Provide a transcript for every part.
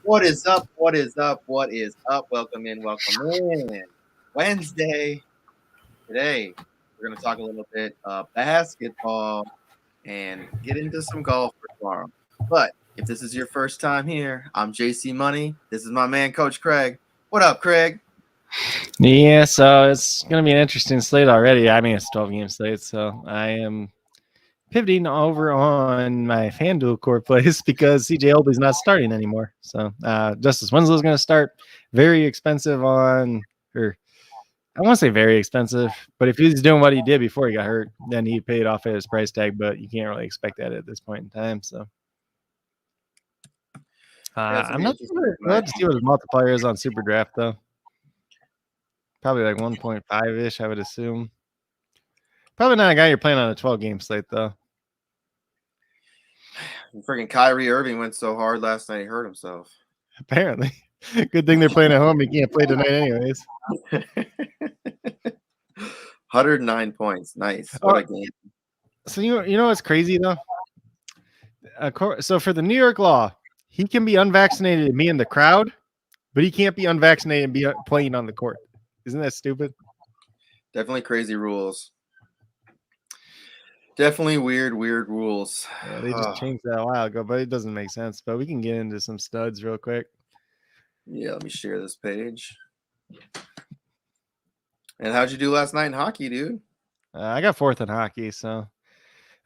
What is up? What is up? What is up? Welcome in. Welcome in. Wednesday. Today, we're going to talk a little bit basketball and get into some golf for tomorrow. But if this is your first time here, I'm JC Money. This is my man, Coach Craig. What up, Craig? Yeah, so it's going to be an interesting slate already. I mean, it's a 12-game slate, so I am pivoting over on my FanDuel core plays because CJ Olby's not starting anymore. So Justice Winslow's going to start. Very expensive on, or I won't say very expensive, but if he's doing what he did before he got hurt, then he paid off at his price tag, but you can't really expect that at this point in time. So I'm not sure. We'll have to see what his multiplier is on SuperDraft, though. Probably like 1.5-ish, I would assume. Probably not a guy you're playing on a 12-game slate, though. Freaking Kyrie Irving went so hard last night he hurt himself. Apparently. Good thing they're playing at home. He can't play tonight anyways. 109 points. Nice. What a game. So you know what's crazy, though? So for the New York law, he can be unvaccinated and be in the crowd, but he can't be unvaccinated and be playing on the court. Isn't that stupid? Definitely crazy rules. Definitely weird rules. Yeah, they just changed that a while ago, but it doesn't make sense. But we can get into some studs real quick. Yeah, let me share this page. And how'd you do last night in hockey, dude? I got fourth in hockey, so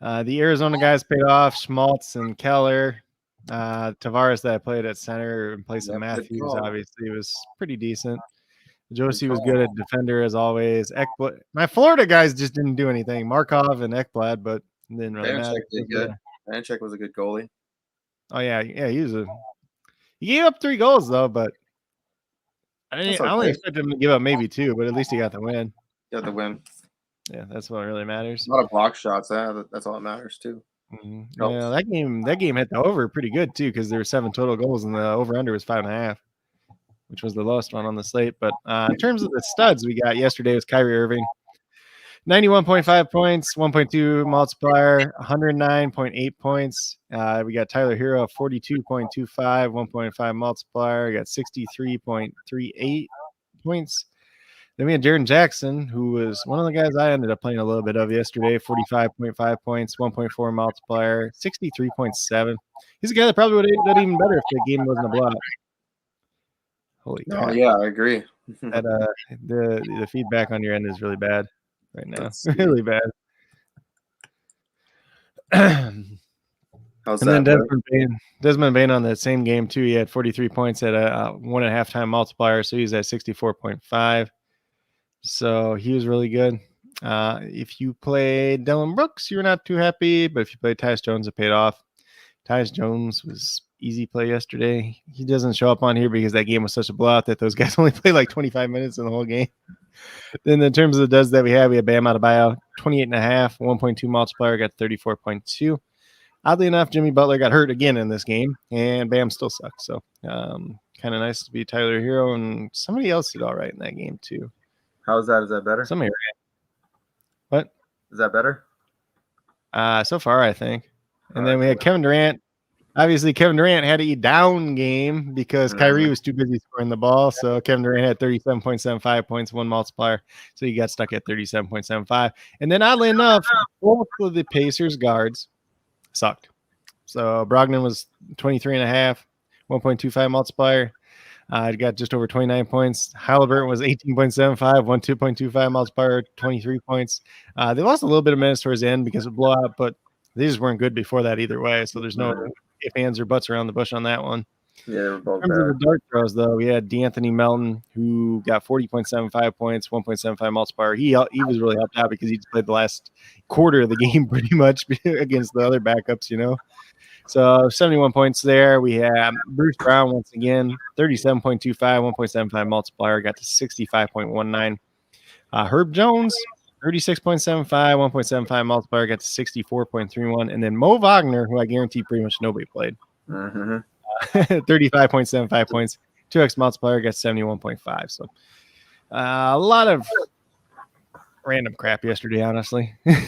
the Arizona guys paid off. Schmaltz and Keller. Tavares that I played at center in place of Matthews, obviously, was pretty decent. Josie was good at defender as always. Ekblad, my Florida guys just didn't do anything. Markov and Ekblad, but it didn't really matter. Did good. Vanchek was a good goalie. Oh yeah, he gave up 3 goals though, but I only expected him to give up maybe 2, but at least he got the win. Got the win. Yeah, that's what really matters. A lot of block shots. That's all that matters too. Mm-hmm. Yeah, that game hit the over pretty good too because there were 7 total goals and the over under was 5.5. Which was the lowest one on the slate. But in terms of the studs we got yesterday was Kyrie Irving. 91.5 points, 1.2 multiplier, 109.8 points. We got Tyler Hero, 42.25, 1.5 multiplier. We got 63.38 points. Then we had Jaren Jackson, who was one of the guys I ended up playing a little bit of yesterday, 45.5 points, 1.4 multiplier, 63.7. He's a guy that probably would have done even better if the game wasn't a blowout. Holy crap. Oh, yeah, I agree. That, the feedback on your end is really bad right now. Really bad. How's and that? Then Desmond Bain on that same game too. He had 43 points at a 1.5 time multiplier, so he's at 64.5. So he was really good. If you played Dylan Brooks, you were not too happy, but if you played Tyus Jones, it paid off. Tyus Jones was easy play yesterday. He doesn't show up on here because that game was such a blowout that those guys only played like 25 minutes in the whole game. Then in terms of the duds that we had Bam Adebayo, 28.5, 1.2 multiplier, got 34.2. Oddly enough, Jimmy Butler got hurt again in this game, and Bam still sucks. So kind of nice to be Tyler Hero, and somebody else did all right in that game too. How's that? Is that better? Somebody. What? Is that better? So far, I think. And then we had Kevin Durant. Obviously, Kevin Durant had a down game because Kyrie was too busy scoring the ball. So Kevin Durant had 37.75 points, 1 multiplier. So he got stuck at 37.75. And then oddly enough, both of the Pacers guards sucked. So Brogdon was 23.5, 1.25 multiplier. Got just over 29 points. Halliburton was 18.75, 2.25 multiplier, 23 points. They lost a little bit of minutes towards the end because of blowout, but they just weren't good before that either way. So there's no ifs, ands, or buts around the bush on that one. Yeah, they were both in terms of the dart throws, though, we had D'Anthony Melton, who got 40.75 points, 1.75 multiplier. He was really helped out because he just played the last quarter of the game pretty much against the other backups, you know. So 71 points there. We have Bruce Brown once again, 37.25, 1.75 multiplier, got to 65.19. Herb Jones, 36.75, 1.75 multiplier, got to 64.31. And then Mo Wagner, who I guarantee pretty much nobody played. 35.75 points, 2x multiplier, got 71.5. So a lot of random crap yesterday, honestly. It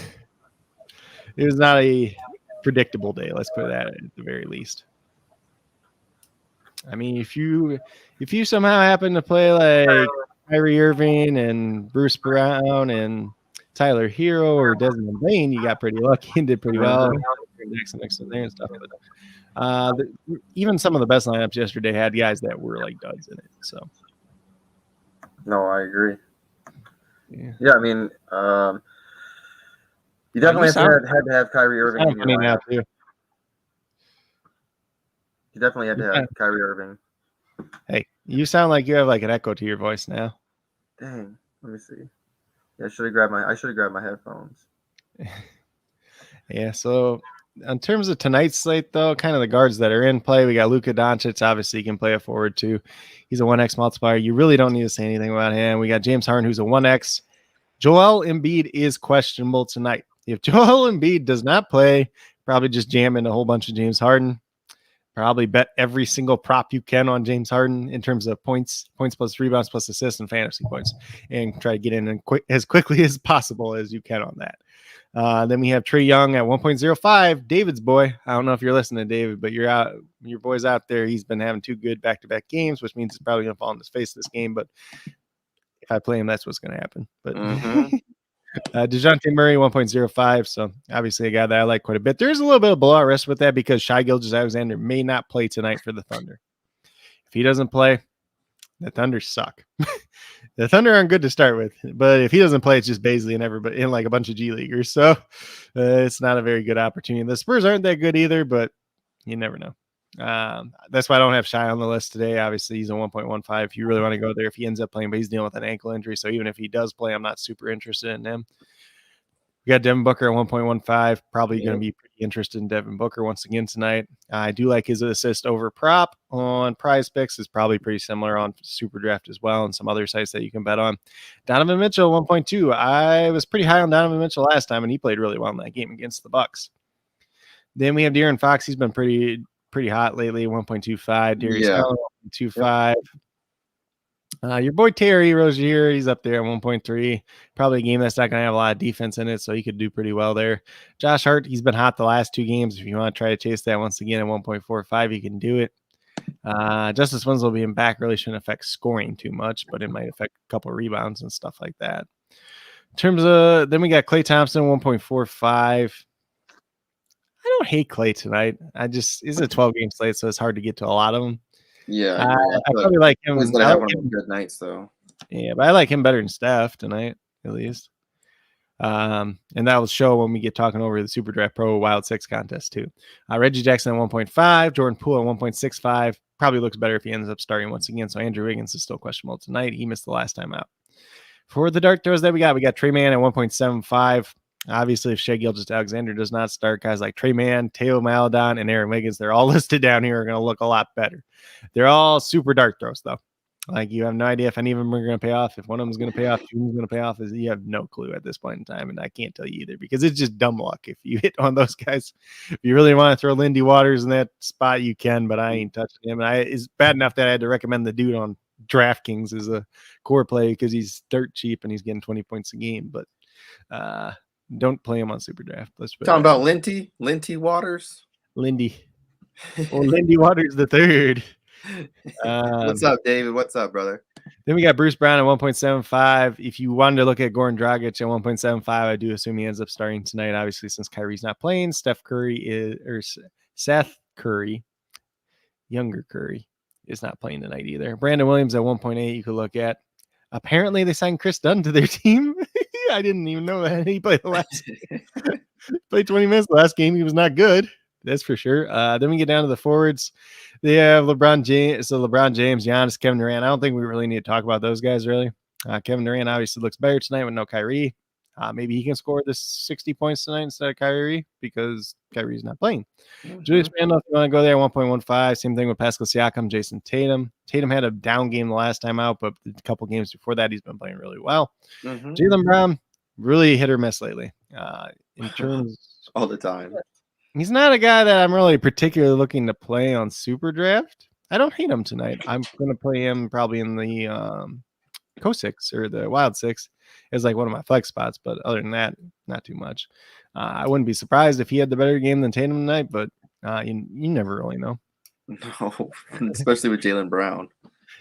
was not a predictable day, let's put that at the very least. I mean, if you somehow happen to play like Kyrie Irving and Bruce Brown and Tyler Hero or Desmond Bain, you got pretty lucky and did pretty well. Next to there and stuff. But even some of the best lineups yesterday had guys that were like duds in it. So No, I agree. yeah, I mean, you definitely had to have Kyrie Irving in your lineup. Too. You definitely had to have Kyrie Irving. Hey, you sound like you have like an echo to your voice now. Dang, let me see. Yeah, I should have grabbed my headphones. Yeah, so in terms of tonight's slate, though, kind of the guards that are in play, we got Luka Doncic. Obviously, he can play a forward too. He's a 1x multiplier. You really don't need to say anything about him. We got James Harden, who's a 1x. Joel Embiid is questionable tonight. If Joel Embiid does not play, probably just jam in a whole bunch of James Harden. Probably bet every single prop you can on James Harden in terms of points plus rebounds plus assists and fantasy points, and try to get in as quickly as possible as you can on that. Then we have Trae Young at 1.05. David's boy. I don't know if you're listening, David, but your boy's out there. He's been having 2 good back-to-back games, which means he's probably going to fall on his face this game. But if I play him, that's what's going to happen. But DeJounte Murray 1.05. So obviously a guy that I like quite a bit. There's a little bit of blowout risk with that because Shai Gilgeous-Alexander may not play tonight for the Thunder. If he doesn't play, the Thunder suck. The Thunder aren't good to start with, but if he doesn't play, it's just Baisley and everybody in like a bunch of G Leaguers. So it's not a very good opportunity. The Spurs aren't that good either, but you never know. That's why I don't have Shai on the list today. Obviously, he's a 1.15 if you really want to go there. If he ends up playing, but he's dealing with an ankle injury. So even if he does play, I'm not super interested in him. We got Devin Booker at 1.15. Probably going to be pretty interested in Devin Booker once again tonight. I do like his assist over prop on Prize Picks. Is probably pretty similar on SuperDraft as well, and some other sites that you can bet on. Donovan Mitchell 1.2. I was pretty high on Donovan Mitchell last time, and he played really well in that game against the Bucks. Then we have De'Aaron Fox. He's been pretty hot lately. 1.25. Darius Garland 1.25. Your boy Terry Rozier, he's up there at 1.3. Probably a game that's not going to have a lot of defense in it, so he could do pretty well there. Josh Hart, he's been hot the last 2 games. If you want to try to chase that once again at 1.45, you can do it. Justice Winslow being back really shouldn't affect scoring too much, but it might affect a couple of rebounds and stuff like that. In terms of, then we got Klay Thompson, 1.45. I don't hate Klay tonight. It's a 12-game slate, so it's hard to get to a lot of them. Yeah, I probably like him. He's gonna have one of the good nights, though. Yeah, but I like him better than Steph tonight, at least. And that will show when we get talking over the SuperDraft Pro Wild 6 contest, too. Reggie Jackson at 1.5, Jordan Poole at 1.65. Probably looks better if he ends up starting once again. So Andrew Wiggins is still questionable tonight. He missed the last time out. For the dark throws that we got Trey Mann at 1.75. Obviously, if Shai Gilgeous-Alexander does not start, guys like Trey Mann, Teo Maledon, and Aaron Wiggins, they're all listed down here, are going to look a lot better. They're all super dark throws, though. Like, you have no idea if any of them are going to pay off. If one of them is going to pay off, 2 of them is going to pay off. You have no clue at this point in time, and I can't tell you either because it's just dumb luck. If you hit on those guys, if you really want to throw Lindy Waters in that spot, you can, but I ain't touching him. And it's bad enough that I had to recommend the dude on DraftKings as a core play because he's dirt cheap and he's getting 20 points a game, but don't play him on SuperDraft. Let's talking about Lindy Waters. Lindy. Or Lindy Waters the third. What's up, David? What's up, brother? Then we got Bruce Brown at 1.75. If you wanted to look at Goran Dragic at 1.75, I do assume he ends up starting tonight. Obviously, since Kyrie's not playing, Seth Curry, younger Curry, is not playing tonight either. Brandon Williams at 1.8 you could look at. Apparently, they signed Chris Dunn to their team. I didn't even know that. He played the last game. Played 20 minutes the last game. He was not good. That's for sure. Then we get down to the forwards. They have LeBron James, Giannis, Kevin Durant. I don't think we really need to talk about those guys, really. Kevin Durant obviously looks better tonight with no Kyrie. Maybe he can score this 60 points tonight instead of Kyrie because Kyrie's not playing. Julius Randle, if you want to go there, 1.15. Same thing with Pascal Siakam, Jason Tatum. Tatum had a down game the last time out, but a couple games before that, he's been playing really well. Jaylen Brown, really hit or miss lately. In terms all the time. He's not a guy that I'm really particularly looking to play on SuperDraft. I don't hate him tonight. I'm going to play him probably in the Co-6 or the Wild 6 as like one of my flex spots. But other than that, not too much. I wouldn't be surprised if he had the better game than Tatum tonight, but you never really know. No, especially with Jaylen Brown.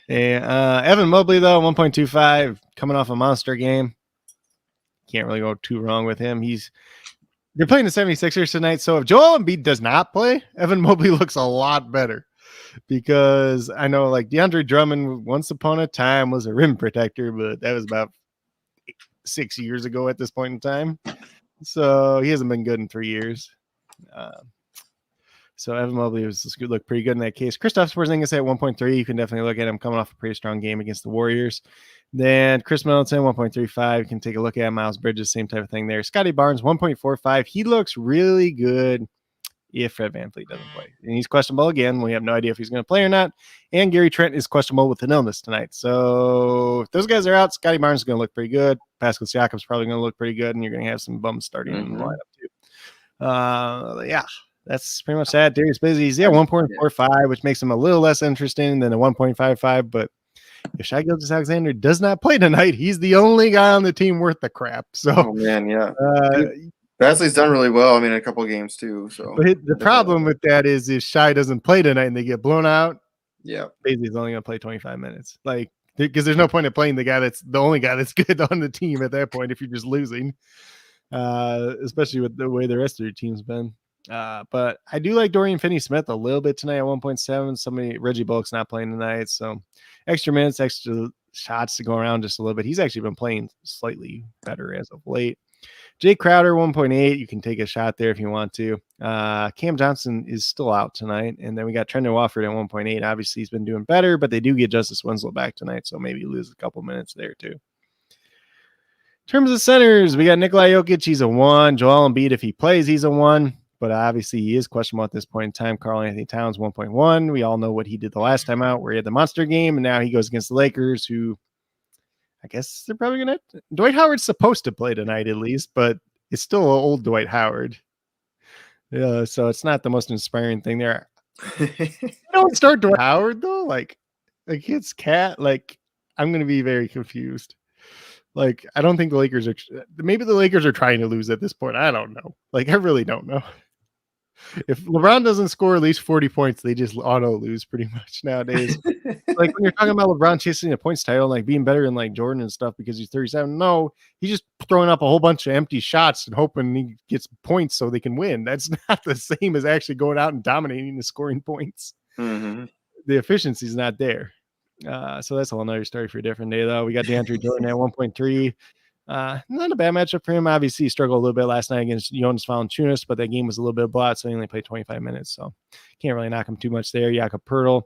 And Evan Mobley, though, 1.25, coming off a monster game. Can't really go too wrong with him. They're playing the 76ers tonight, so if Joel Embiid does not play, Evan Mobley looks a lot better. Because I know, like, DeAndre Drummond once upon a time was a rim protector, but that was about 6 years ago at this point in time. So he hasn't been good in 3 years. So Evan Mobley look pretty good in that case. Kristaps Porzingis at 1.3. You can definitely look at him coming off a pretty strong game against the Warriors. Then Chris Middleton, 1.35. You can take a look at Miles Bridges, same type of thing there. Scotty Barnes, 1.45. He looks really good if Fred VanVleet doesn't play. And he's questionable again. We have no idea if he's going to play or not. And Gary Trent is questionable with an illness tonight. So if those guys are out, Scotty Barnes is going to look pretty good. Pascal Siakam's probably going to look pretty good, and you're going to have some bums starting in the lineup too. Yeah. That's pretty much that. Darius Bazley's 1.45, which makes him a little less interesting than a 1.55. But if Shai Gilgeous-Alexander does not play tonight, he's the only guy on the team worth the crap. So, oh man, yeah. Basley's done really well. I mean, a couple of games too. So the problem with that is if Shai doesn't play tonight and they get blown out, Bazley's only going to play 25 minutes. Like, because there's no point in playing the guy that's the only guy that's good on the team at that point if you're just losing, especially with the way the rest of your team's been. But I do like Dorian Finney-Smith a little bit tonight at 1.7. Reggie Bullock's not playing tonight, so extra minutes, extra shots to go around just a little bit. He's actually been playing slightly better as of late. Jay Crowder, 1.8. You can take a shot there if you want to. Cam Johnson is still out tonight, and then we got Trendon Watford at 1.8. Obviously, he's been doing better, but they do get Justice Winslow back tonight, so maybe lose a couple minutes there too. In terms of centers, we got Nikola Jokic. He's a 1. Joel Embiid, if he plays, he's a 1. But obviously, he is questionable at this point in time. Karl Anthony Towns, 1.1. We all know what he did the last time out, where he had the monster game, and now he goes against the Lakers, who I guess they're probably going to. Dwight Howard's supposed to play tonight at least, but it's still old Dwight Howard. Yeah, so it's not the most inspiring thing there. Don't start Dwight Howard, though. Like it's Cat. Like, I'm going to be very confused. Like, I don't think the Lakers are. Maybe the Lakers are trying to lose at this point. I don't know. Like, I really don't know. If LeBron doesn't score at least 40 points, they just auto lose pretty much nowadays. Like when you're talking about LeBron chasing a points title, like being better than like Jordan and stuff because he's 37. No, he's just throwing up a whole bunch of empty shots and hoping he gets points so they can win. That's not the same as actually going out and dominating the scoring points. Mm-hmm. The efficiency is not there. So that's a whole nother story for a different day, though. We got DeAndre Jordan at 1.3. Not a bad matchup for him. Obviously, he struggled a little bit last night against Jonas Valanciunas, but that game was a little bit of blot, so he only played 25 minutes. So can't really knock him too much there. Jakob Poeltl.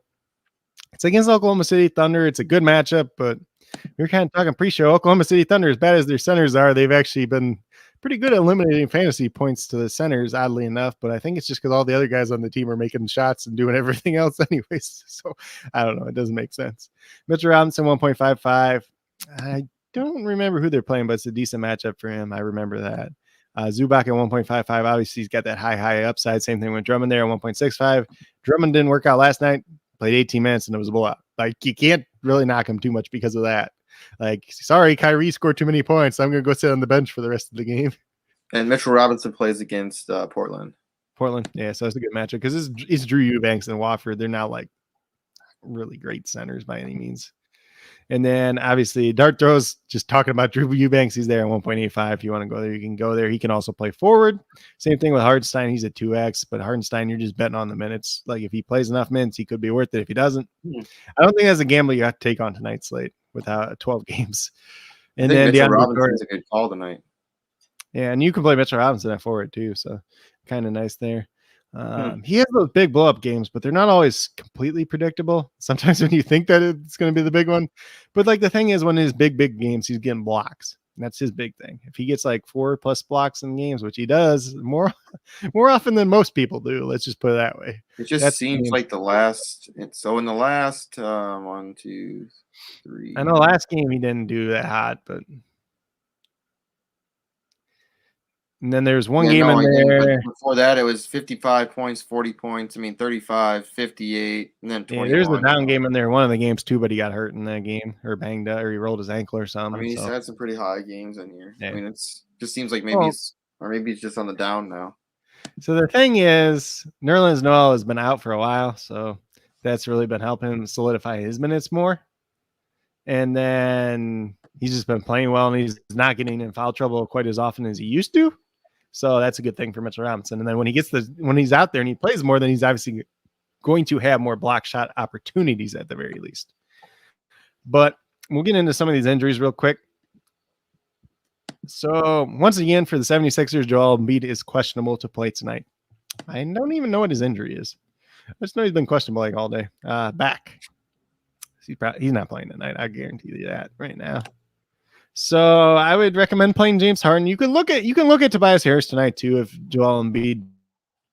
It's against Oklahoma City Thunder. It's a good matchup, but we were kind of talking pre-show. Oklahoma City Thunder, as bad as their centers are, they've actually been pretty good at eliminating fantasy points to the centers, oddly enough. But I think it's just because all the other guys on the team are making shots and doing everything else anyways. So I don't know. It doesn't make sense. Mitchell Robinson, 1.55. I don't remember who they're playing, but it's a decent matchup for him. I remember that. Zubac at 1.55. Obviously, he's got that high upside. Same thing with Drummond there at 1.65. Drummond didn't work out last night. Played 18 minutes, and it was a blowout. Like, you can't really knock him too much because of that. Like, sorry, Kyrie scored too many points. I'm going to go sit on the bench for the rest of the game. And Mitchell Robinson plays against Portland. Yeah, so it's a good matchup because it's Drew Eubanks and Wofford. They're not, like, really great centers by any means. And then obviously Dart Throws, just talking about Drew Eubanks, he's there at 1.85. If you want to go there, you can go there. He can also play forward. Same thing with Hardenstein. He's at 2x, but Hardenstein, you're just betting on the minutes. Like if he plays enough minutes, he could be worth it. If he doesn't, I don't think that's a gamble you have to take on tonight's slate without 12 games. And then Mitchell Robinson's a good call tonight. Yeah, and you can play Mitchell Robinson at forward too, so kind of nice there. He has those big blow-up games, but they're not always completely predictable. Sometimes when you think that it's going to be the big one, but like the thing is, when his big games, he's getting blocks. And that's his big thing. If he gets like 4+ blocks in games, which he does more often than most people do, let's just put it that way. It just seems like the last. So in the last 1, 2, 3. I know last game he didn't do that hot, but. And then there's one game in there. Before that, it was 55 points, 40 points. 35, 58, and then 21. Yeah, there's the down game in there. One of the games too, but he got hurt in that game or banged up or he rolled his ankle or something. He's had some pretty high games in here. Yeah. It's just seems like maybe he's just on the down now. So the thing is, Nerlens Noel has been out for a while, so That's really been helping him solidify his minutes more. And then he's just been playing well, and he's not getting in foul trouble quite as often as he used to. So that's a good thing for Mitchell Robinson. And then when he's out there and he plays more, then he's obviously going to have more block shot opportunities at the very least. But we'll get into some of these injuries real quick. So once again, for the 76ers, Joel Embiid is questionable to play tonight. I don't even know what his injury is. I just know he's been questionable like all day. Back. He's not playing tonight. I guarantee you that right now. So I would recommend playing James Harden. You can look at Tobias Harris tonight too if Joel Embiid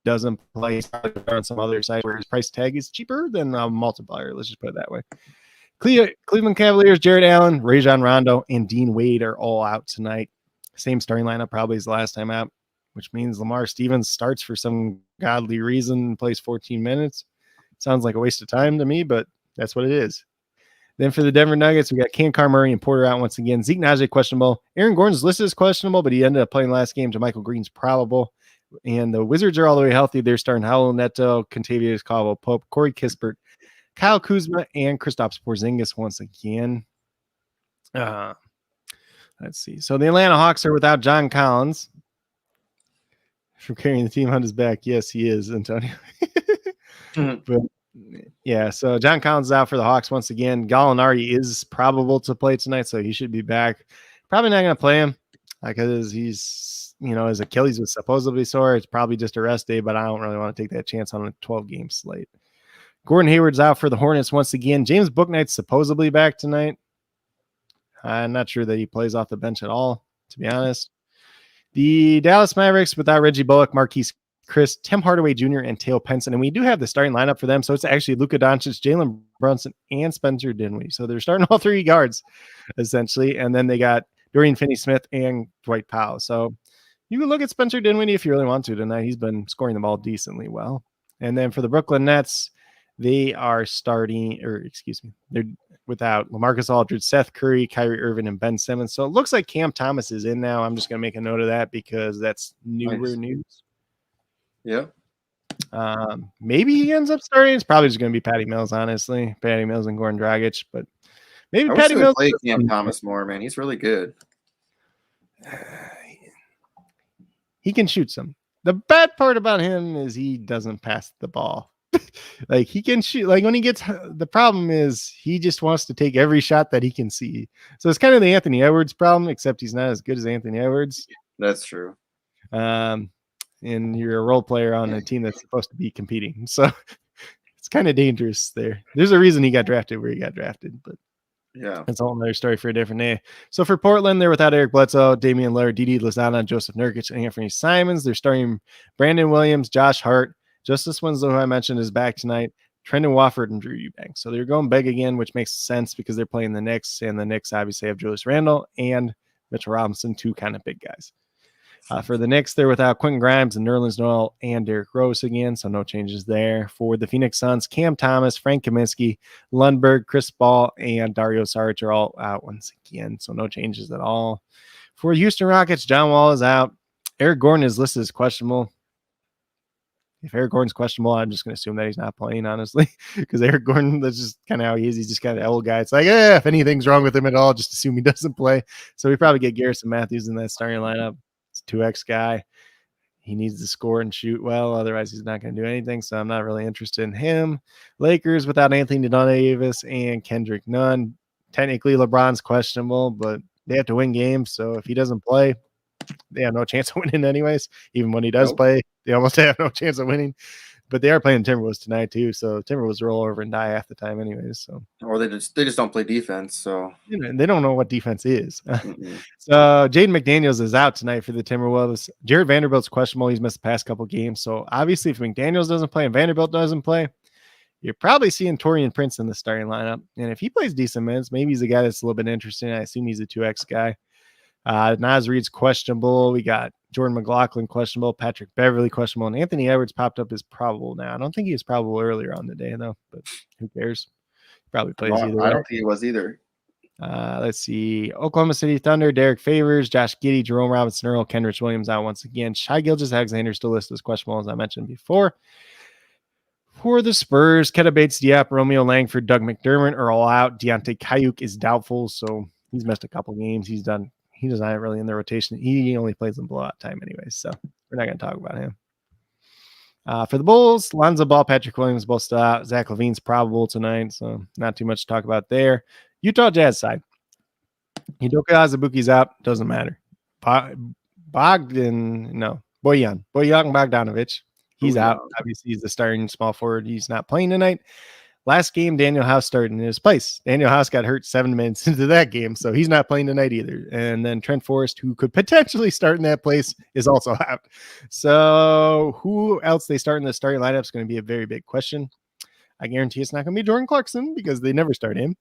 doesn't play on some other site where his price tag is cheaper than a multiplier. Let's just put it that way. Cleveland Cavaliers, Jared Allen, Rajon Rondo, and Dean Wade are all out tonight. Same starting lineup probably as the last time out, which means Lamar Stevens starts for some godly reason, plays 14 minutes. Sounds like a waste of time to me, but that's what it is. Then for the Denver Nuggets, we got Cam Murray and Porter out once again. Zeke Najee questionable. Aaron Gordon's listed as questionable, but he ended up playing last game. JaMychal Green's probable. And the Wizards are all the way healthy. They're starting Howell Neto, Kentavious Caldwell-Pope, Corey Kispert, Kyle Kuzma, and Kristaps Porzingis once again. Let's see. So the Atlanta Hawks are without John Collins from carrying the team on his back. Yes, he is, Antonio. But yeah, so John Collins is out for the Hawks once again. Gallinari is probable to play tonight, so he should be back. Probably not going to play him because he's, his Achilles was supposedly sore. It's probably just a rest day, but I don't really want to take that chance on a 12-game slate. Gordon Hayward's out for the Hornets once again. James Bouknight's supposedly back tonight. I'm not sure that he plays off the bench at all, to be honest. The Dallas Mavericks without Reggie Bullock, Marquise Chris, Tim Hardaway Jr., and Teo Penson. And we do have the starting lineup for them. So it's actually Luka Doncic, Jalen Brunson, and Spencer Dinwiddie. So they're starting all three guards, essentially. And then they got Dorian Finney-Smith and Dwight Powell. So you can look at Spencer Dinwiddie if you really want to tonight. He's been scoring the ball decently well. And then for the Brooklyn Nets, they're without LaMarcus Aldridge, Seth Curry, Kyrie Irving, and Ben Simmons. So it looks like Cam Thomas is in now. I'm just going to make a note of that because that's newer news. Yeah. Maybe he ends up starting. It's probably just going to be Patty Mills, honestly. Patty Mills and Goran Dragic, but maybe Patty Mills play Cam Thomas more, man. He's really good. He can shoot some. The bad part about him is he doesn't pass the ball. Like he can shoot. Like when he gets, the problem is he just wants to take every shot that he can see. So it's kind of the Anthony Edwards problem, except he's not as good as Anthony Edwards. That's true. And you're a role player on a team that's supposed to be competing. So it's kind of dangerous there. There's a reason he got drafted where he got drafted, but yeah, that's a whole other story for a different day. So for Portland, they're without Eric Bledsoe, Damian Lillard, Didi Lozada, Joseph Nurkic, and Anthony Simons. They're starting Brandon Williams, Josh Hart, Justice Winslow, who I mentioned, is back tonight, Trendon Watford, and Drew Eubanks. So they're going big again, which makes sense because they're playing the Knicks, and the Knicks obviously have Julius Randle and Mitchell Robinson, two kind of big guys. For the Knicks, they're without Quentin Grimes and Nerlens Noel and Derrick Rose again, so no changes there. For the Phoenix Suns, Cam Thomas, Frank Kaminsky, Lundberg, Chris Paul, and Dario Saric are all out once again, so no changes at all. For the Houston Rockets, John Wall is out. Eric Gordon is listed as questionable. If Eric Gordon's questionable, I'm just going to assume that he's not playing, honestly, because Eric Gordon, that's just kind of how he is. He's just kind of an old guy. It's like, if anything's wrong with him at all, just assume he doesn't play. So we probably get Garrison Matthews in that starting lineup. It's a 2X guy. He needs to score and shoot well. Otherwise, he's not going to do anything. So I'm not really interested in him. Lakers without Anthony Davis and Kendrick Nunn. Technically, LeBron's questionable, but they have to win games. So if he doesn't play, they have no chance of winning anyways. Even when he does play, they almost have no chance of winning. But they are playing Timberwolves tonight too, so Timberwolves roll over and die half the time anyways. So or they just don't play defense. So they don't know what defense is. So Jaden McDaniels is out tonight for the Timberwolves. Jared Vanderbilt's questionable. He's missed the past couple games. So obviously, if McDaniels doesn't play and Vanderbilt doesn't play, you're probably seeing Taurean Prince in the starting lineup. And if he plays decent minutes, maybe he's a guy that's a little bit interesting. I assume he's a 2X guy. Naz Reid's questionable. We got Jordan McLaughlin questionable, Patrick Beverly questionable, and Anthony Edwards popped up as probable now. I don't think he was probable earlier on the day, though, but who cares? Probably plays either way. I don't think he was either. Let's see. Oklahoma City Thunder, Derek Favors, Josh Giddey, Jerome Robinson, Earl, Kenrich Williams out once again. Shai Gilgeous-Alexander still listed as questionable, as I mentioned before. For the Spurs, Keta Bates-Diop, Romeo Langford, Doug McDermott are all out. Deontay Kayuk is doubtful, so he's missed a couple games. He does not really in the rotation. He only plays in blowout time anyways, so we're not going to talk about him. For the Bulls, Lonzo Ball, Patrick Williams both still out. Zach LaVine's probable tonight, so not too much to talk about there. Utah Jazz side. Hideki Azubuike's out. Doesn't matter. Bojan Bogdanovic. He's out. Obviously, he's the starting small forward. He's not playing tonight. Last game, Daniel House started in his place. Daniel House got hurt 7 minutes into that game, so he's not playing tonight either. And then Trent Forrest, who could potentially start in that place, is also out. So who else they start in the starting lineup is going to be a very big question. I guarantee it's not going to be Jordan Clarkson because they never start him.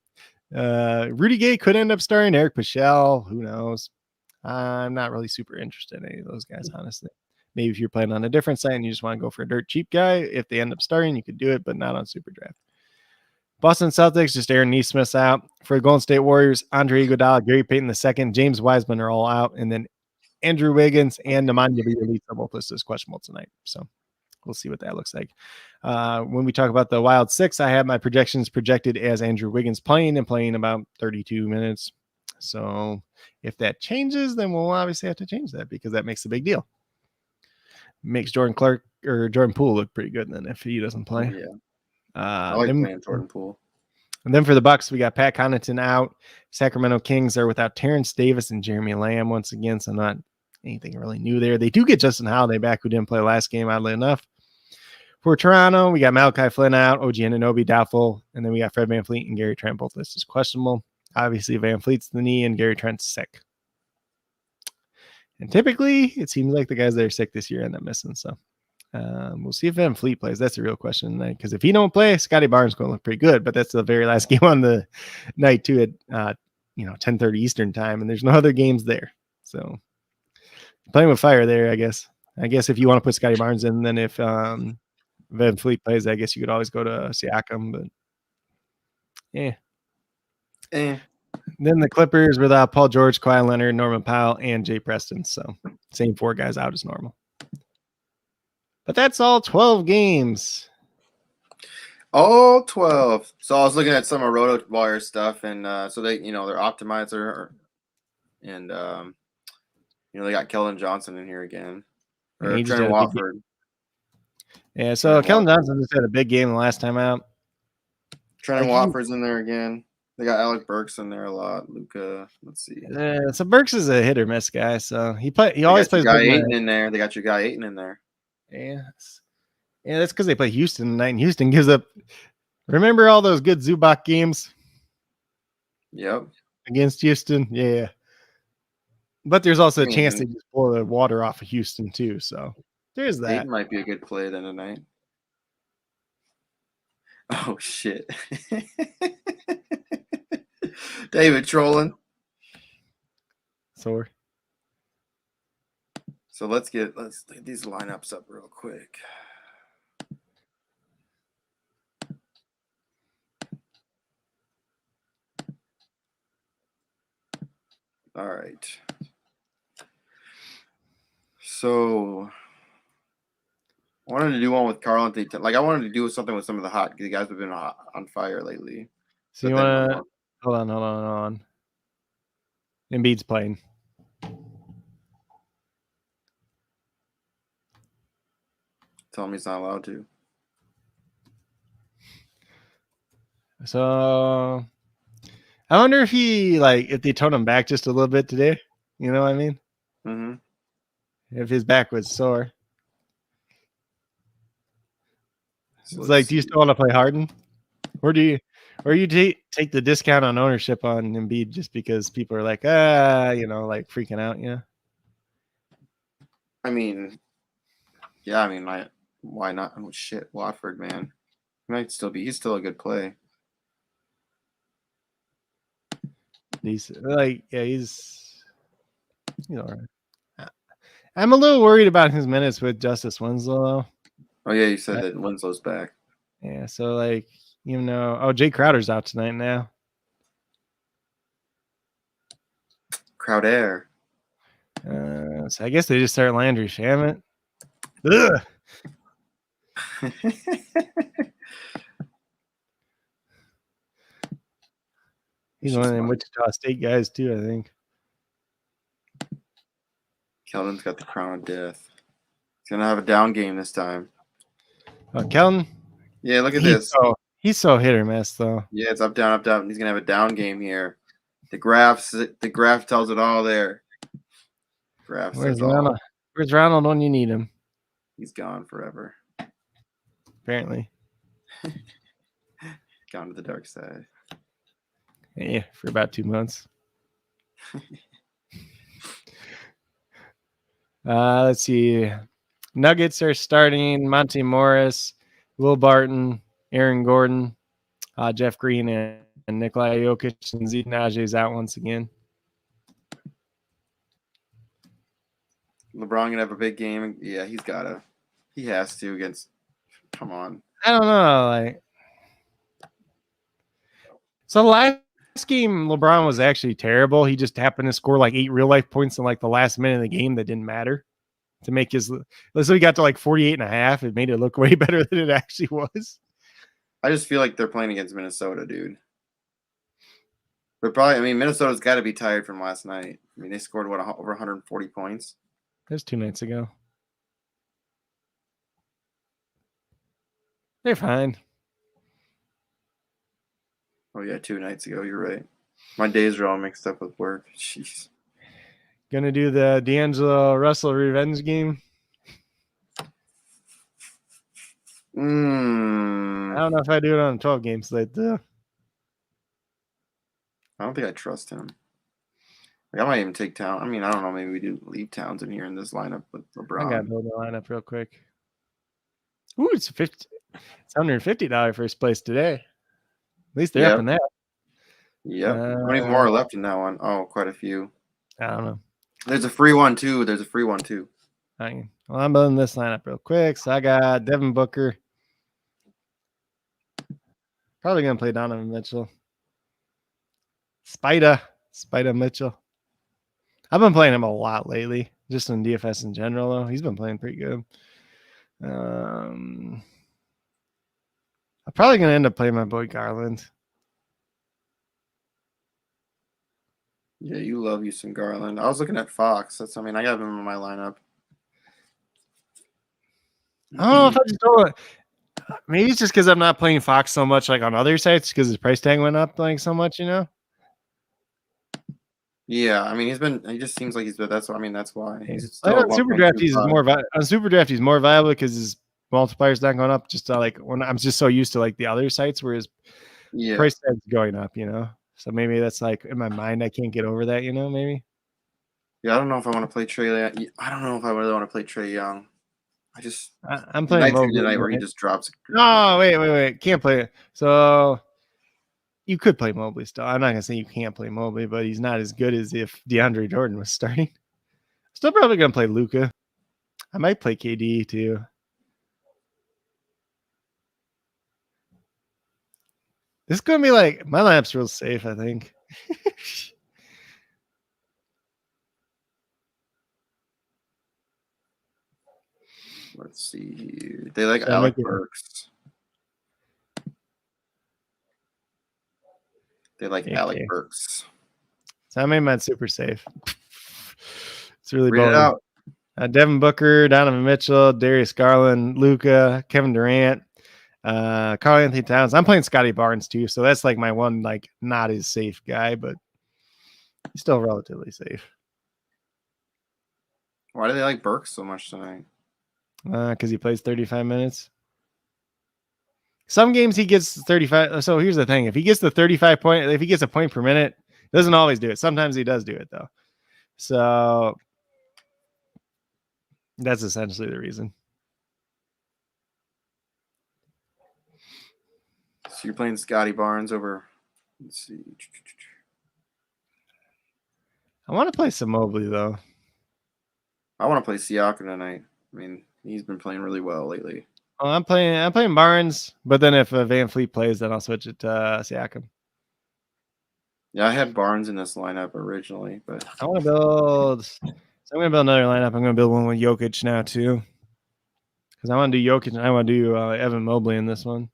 Rudy Gay could end up starting. Eric Paschall, who knows? I'm not really super interested in any of those guys, honestly. Maybe if you're playing on a different site and you just want to go for a dirt cheap guy, if they end up starting, you could do it, but not on SuperDraft. Boston Celtics, just Aaron Nesmith's out. For the Golden State Warriors, Andre Iguodala, Gary Payton II, James Wiseman are all out, and then Andrew Wiggins and Nemanja Bjelica are both listed as questionable tonight. So we'll see what that looks like. When we talk about the Wild Six, I have my projections projected as Andrew Wiggins playing about 32 minutes. So if that changes, then we'll obviously have to change that because that makes a big deal. Makes Jordan Poole look pretty good then if he doesn't play. Yeah. I like playing Jordan Poole. And then for the Bucks, we got Pat Connaughton out. Sacramento Kings are without Terrence Davis and Jeremy Lamb once again, so not anything really new there. They do get Justin Holiday back, who didn't play last game, oddly enough. For Toronto, we got Malachi Flynn out, OG Anunoby doubtful, and then we got Fred VanVleet and Gary Trent both listed as questionable. Obviously, VanVleet's the knee and Gary Trent's sick. And typically, it seems like the guys that are sick this year end up missing. So we'll see if VanVleet plays. That's the real question tonight. Because if he don't play, Scotty Barnes is going to look pretty good. But that's the very last game on the night too at 10:30 Eastern time, and there's no other games there. So playing with fire there, I guess. I guess if you want to put Scotty Barnes in, then if VanVleet plays, I guess you could always go to Siakam. But yeah. Then the Clippers without Paul George, Kawhi Leonard, Norman Powell, and Jay Preston. So same 4 guys out as normal. But that's all 12 games. All 12. So I was looking at some of RotoWire stuff, and so they, their optimizer, and they got Keldon Johnson in here again, or Trent Watford. Yeah, so Keldon Johnson just had a big game the last time out. Trent Watford's in there again. They got Alec Burks in there a lot. Luka, let's see. So Burks is a hit or miss guy. So he always plays. Guy Ayton in there. They got your guy Ayton in there. Yeah, that's because they play Houston tonight, and Houston gives up. Remember all those good Zubac games? Yep. Against Houston, yeah. But there's also a chance they just blow the water off of Houston too. So there's that. Ayton might be a good play then tonight. Oh shit. David trolling. Sorry. So let's get these lineups up real quick. All right. So I wanted to do one with Carl Anthony. I wanted to do something with some of the guys have been on fire lately. So you want to hold on. Embiid's playing. Tell him he's not allowed to. So I wonder if if they tone him back just a little bit today. You know what I mean? Mm-hmm. If his back was sore. So it's do you still want to play Harden? Or do you take the discount on ownership on Embiid just because people are freaking out, I mean, why not? Oh shit, Watford, man. He's still a good play. He's I'm a little worried about his minutes with Justice Winslow. Oh yeah, you said that Winslow's back. Yeah, so Jay Crowder's out tonight now. Crowder. So I guess they just start Landry Shamet. Ugh. He's one of them Wichita State guys too, I think. Keldon's got the crown of death. He's gonna have a down game this time. Keldon? Yeah, look at this. He's so hit or miss though. Yeah, it's up, down, up, down. He's gonna have a down game here. The graph tells it all there. Graph says all. Where's Ronald when you need him? He's gone forever. Apparently. Gone to the dark side. Yeah, for about 2 months. Let's see. Nuggets are starting Monte Morris, Will Barton, Aaron Gordon, Jeff Green, and Nikolai Jokic, and Zeke Najee's out once again. LeBron gonna have a big game. Yeah, he has to against. Come on. I don't know. So last game, LeBron was actually terrible. He just happened to score 8 real life points in the last minute of the game that didn't matter to make his. So he got to 48.5. It made it look way better than it actually was. I just feel like they're playing against Minnesota, dude. But probably, Minnesota's got to be tired from last night. They scored over 140 points. That was 2 nights ago. They're fine. Oh yeah, 2 nights ago. You're right. My days are all mixed up with work. Jeez. Gonna do the D'Angelo Russell revenge game. I don't know if I do it on a 12 game slate though. I don't think I trust him. I might even take Town. I don't know. Maybe we do leave Towns in here in this lineup with LeBron. I gotta build the lineup real quick. Ooh, it's $150 first place today. At least they're up in that. Yep. How many more are left in that one? Oh, quite a few. I don't know. There's a free one too. Well, I'm building this lineup real quick. So I got Devin Booker. Probably gonna play Donovan Mitchell. Spida Mitchell. I've been playing him a lot lately, just in DFS in general, though. He's been playing pretty good. I'm probably going to end up playing my boy Garland. Yeah, you love you some Garland. I was looking at Fox. I got him in my lineup. I don't know if I just don't. Maybe it's just because I'm not playing Fox so much on other sites because his price tag went up so much, Yeah, he just seems like he's. That's why. That's why. On SuperDraft, he's more viable because his multiplier's not going up. Just when I'm just so used to the other sites where his price tag's going up, So maybe that's in my mind, I can't get over that, maybe. Yeah, I don't know if I want to play Trey. I don't know if I really want to play Trey Young. I'm playing tonight where he just drops. No, wait, can't play it. So. You could play Mobley still. I'm not going to say you can't play Mobley, but he's not as good as if DeAndre Jordan was starting. Still probably going to play Luka. I might play KD too. This is going to be my lineup's real safe, I think. Let's see here. They like Alec Burks. They like Alec Burks. So I made mine super safe. It's really Read it out. Devin Booker, Donovan Mitchell, Darius Garland, Luka, Kevin Durant, Karl Anthony Towns. I'm playing Scotty Barnes too, so that's my one not as safe guy, but he's still relatively safe. Why do they like Burks so much tonight? Because he plays 35 minutes. Some games he gets 35. So here's the thing. If he gets the 35 point, if he gets a point per minute, doesn't always do it. Sometimes he does do it though. So that's essentially the reason. So you're playing Scotty Barnes over. Let's see. I want to play some Mobley though. I want to play Siakam tonight. He's been playing really well lately. Oh, I'm playing Barnes, but then if Van Fleet plays, then I'll switch it to Siakam. Yeah, I had Barnes in this lineup originally, but I want to build. So I'm gonna build another lineup. I'm gonna build one with Jokic now too. Because I want to do Jokic and I want to do Evan Mobley in this one.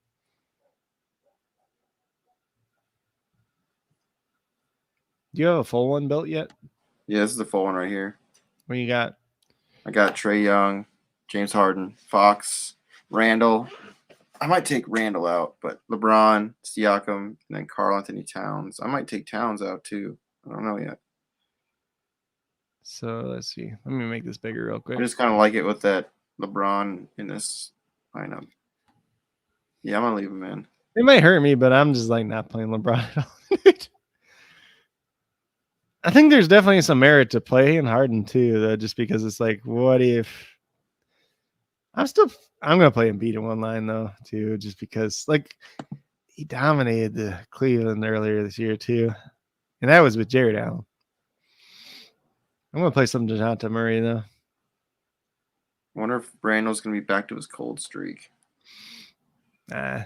Do you have a full one built yet? Yeah, this is the full one right here. What you got? I got Trae Young, James Harden, Fox, Randall. I might take Randall out, but LeBron, Siakam, and then Karl Anthony Towns. I might take Towns out too. I don't know yet. So let's see. Let me make this bigger real quick. I just kind of like it with that LeBron in this lineup. Yeah, I'm gonna leave him in. It might hurt me, but I'm just like not playing LeBron at all. I think there's definitely some merit to playing Harden too, though, just because it's like, what if I'm gonna play Embiid in one line though, too, just because like he dominated the Cleveland earlier this year too. And that was with Jared Allen. I'm gonna play some DeJounte Murray though. I wonder if Randall's gonna be back to his cold streak. Nah.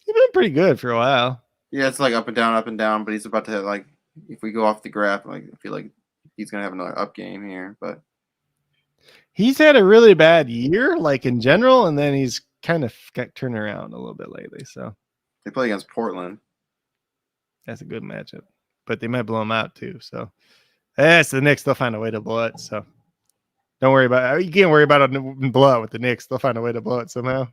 He's been pretty good for a while. Yeah, it's like up and down, but he's about to have, like, if we go off the graph, like I feel like he's gonna have another up game here, but He's had a really bad year, like in general, and then he's kind of got turned around a little bit lately. So they play against Portland. that's a good matchup. But they might blow him out too. So that's the Knicks. They'll find a way to blow it. So don't worry about it. You can't worry about a blowout with the Knicks. They'll find a way to blow it somehow.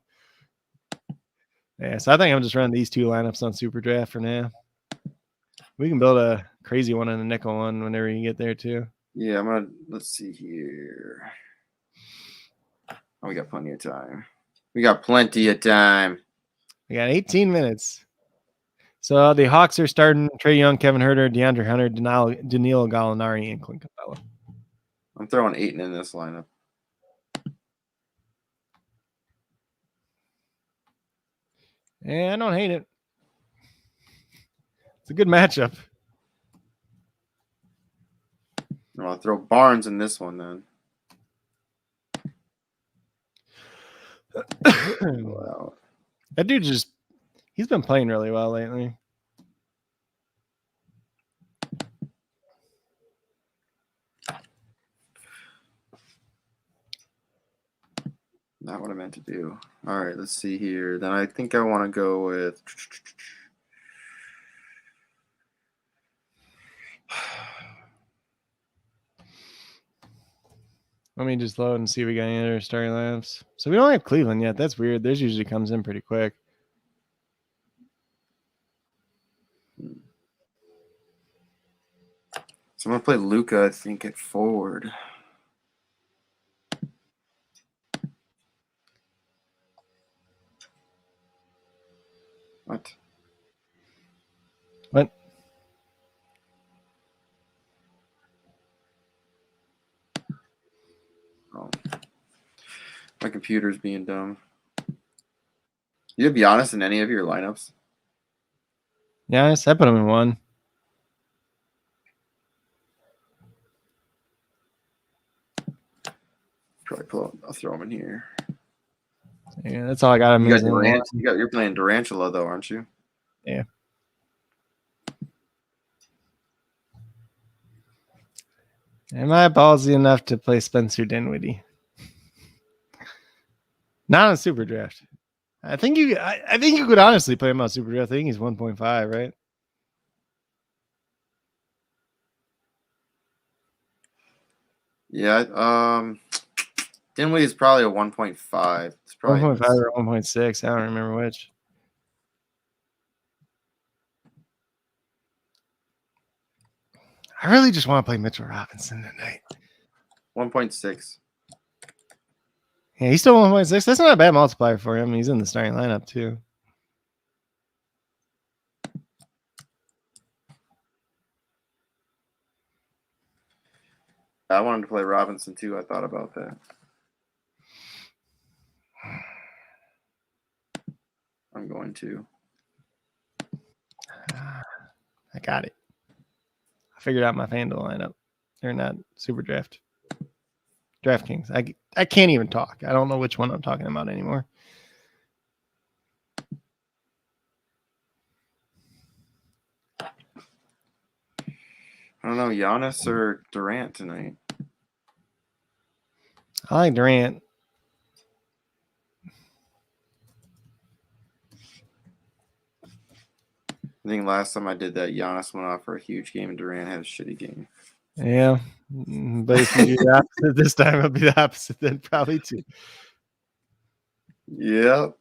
Yeah, so I think I'm just running these two lineups on SuperDraft for now. We can build a crazy one and a nickel one whenever you get there too. Yeah, let's see here. Oh, we got plenty of time. We got plenty of time. We got 18 minutes. So the Hawks are starting Trae Young, Kevin Huerter, DeAndre Hunter, Danilo Gallinari, and Clint Capella. I'm throwing Ayton in this lineup. Yeah, I don't hate it. It's a good matchup. I'll throw Barnes in this one then. Wow. That dude he's been playing really well lately. Not what I meant to do. All right, let's see here. Then I think I want to go with Let me just load and see if we got any other starting lineups. So we don't have Cleveland yet. That's weird. Theirs usually comes in pretty quick. So I'm gonna play Luka, I think, at forward. What? What? Oh. My computer's being dumb. You be honest in any of your lineups? Yeah, I put him in one. Probably I'll throw him in here. Yeah, that's all I got. You're playing Durantula though, aren't you? Yeah. Am I ballsy enough to play Spencer Dinwiddie? Not on SuperDraft. I think you could honestly play him on SuperDraft. I think he's 1.5, right? Yeah. Dinwiddie is probably a 1.5. It's probably 1.5 or 1.6. I don't remember which. I really just want to play Mitchell Robinson tonight. 1.6. Yeah, he's still 1.6. That's not a bad multiplier for him. He's in the starting lineup too. I wanted to play Robinson too. I thought about that. I'm going to. I got it. I figured out my FanDuel lineup. They're not SuperDraft. DraftKings. I can't even talk. I don't know which one I'm talking about anymore. I don't know, Giannis or Durant tonight. I like Durant. I think last time I did that, Giannis went off for a huge game and Durant had a shitty game. Yeah. But if you do the opposite this time, it'll be the opposite then probably too. Yep.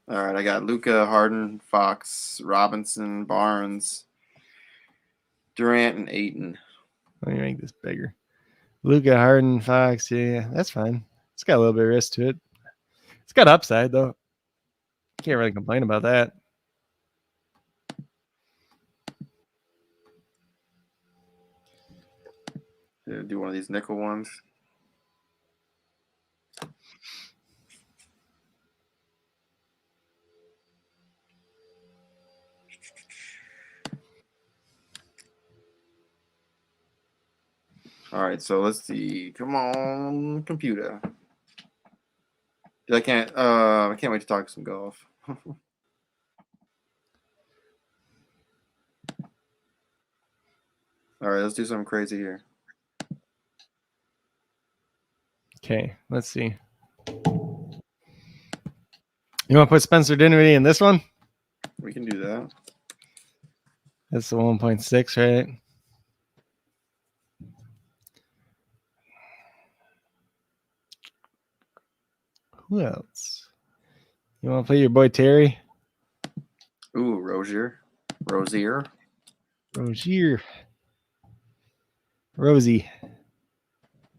All right, I got Luka, Harden, Fox, Robinson, Barnes, Durant, and Ayton. Let me make this bigger. Luka, Harden, Fox. Yeah, that's fine. It's got a little bit of risk to it. It's got upside, though. Can't really complain about that. Do one of these nickel ones. All right, so let's see. Come on, computer. I can't wait to talk some golf. All right, let's do something crazy here. Okay, let's see. You want to put Spencer Dinwiddie in this one? We can do that. That's the 1.6, right? Who else? You want to play your boy Terry? Ooh, Rozier. Rozier. Rosie.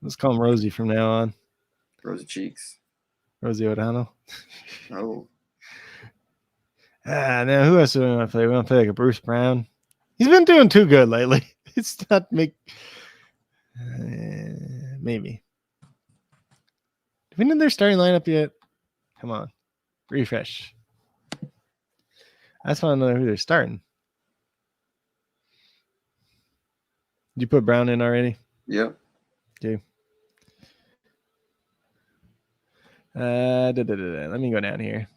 Let's call him Rosie from now on. Rosy cheeks. Rosie O'Donnell. Oh. Now who else do we want to play? We want to play like a Bruce Brown. He's been doing too good lately. It's not maybe. Do we know their starting lineup yet? Come on. Refresh. I just want to know who they're starting. Did you put Brown in already? Yep. Okay. Let me go down here.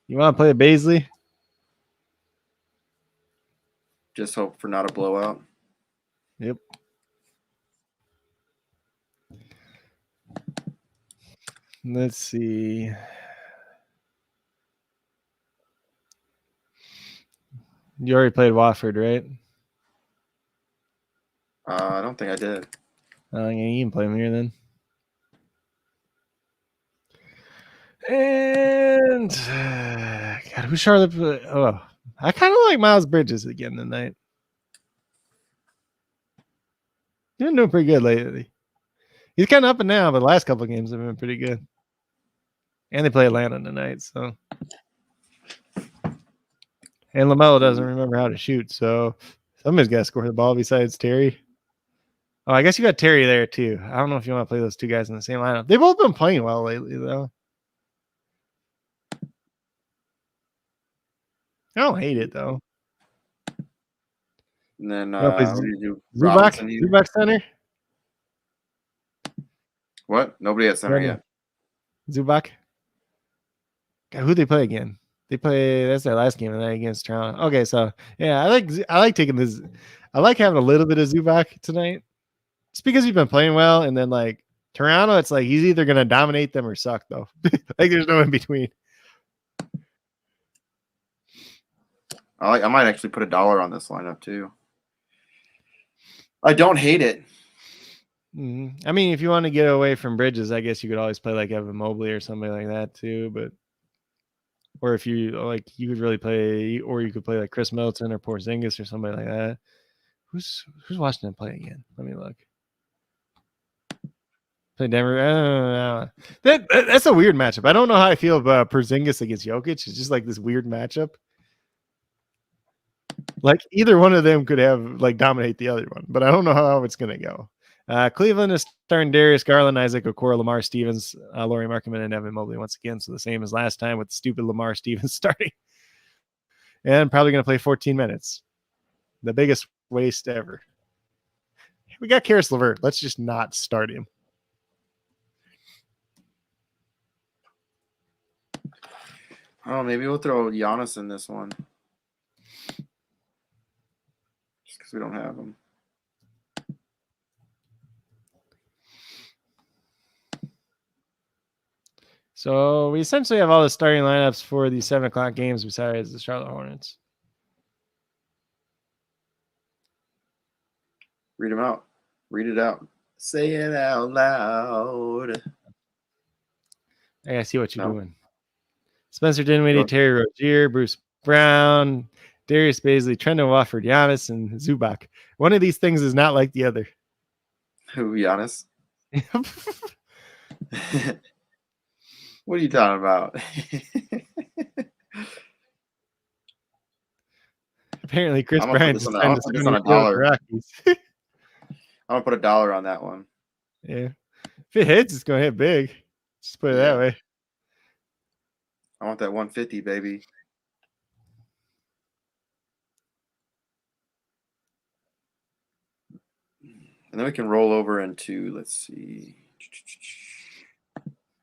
You want to play a Baisley? Just hope for not a blowout. Yep. Let's see. You already played Wofford, right? I don't think I did. You can play him here then. And God, who's Charlotte? Oh, I kind of like Miles Bridges again tonight. He's been doing pretty good lately. He's kind of up and down, but the last couple of games have been pretty good. And they play Atlanta tonight, so. And LaMelo doesn't remember how to shoot, so somebody's got to score the ball besides Terry. Oh, I guess you got Terry there too. I don't know if you want to play those two guys in the same lineup. They've both been playing well lately, though. I don't hate it though. And then Zubac? Robinson here. Zubac center? What? Nobody at center yet. Zubac? God, who they play again? They play. That's their last game tonight against Toronto. Okay, so yeah, I like taking this. I like having a little bit of Zubac tonight, just because he's been playing well. And then like Toronto, it's like he's either gonna dominate them or suck though. Like there's no in between. I might actually put $1 on this lineup too. I don't hate it. I mean, if you want to get away from Bridges, I guess you could always play like Evan Mobley or somebody like that too. But or if you like, you could really play, or you could play like Chris Middleton or Porzingis or somebody like that. Who's watching them play again? Let me look. Play Denver. That's a weird matchup. I don't know how I feel about Porzingis against Jokic. It's just like this weird matchup. Like either one of them could have like dominate the other one, but I don't know how it's gonna go. Cleveland is starting Darius Garland, Isaac Okoro, Lamar Stevens, Laurie Markkanen, and Evan Mobley once again. So the same as last time with stupid Lamar Stevens starting. And probably going to play 14 minutes. The biggest waste ever. We got Karis LeVert. Let's just not start him. Oh, maybe we'll throw Giannis in this one. Just because we don't have him. So we essentially have all the starting lineups for the 7 o'clock games besides the Charlotte Hornets. Read them out. Read it out. Say it out loud. I gotta see what you're No. doing. Spencer Dinwiddie, Sure. Terry Rozier, Bruce Brown, Darius Baisley, Trendon Watford, Giannis, and Zubac. One of these things is not like the other. Who, Giannis? What are you talking about? Apparently, Chris I'm gonna Bryant put this just on, signed I'm a gonna put this on 7-year a deal with the dollar. Rockies. I'm gonna put $1 on that one. Yeah. If it hits, it's going to hit big. Just put it that way. I want that 150, baby. And then we can roll over into, let's see.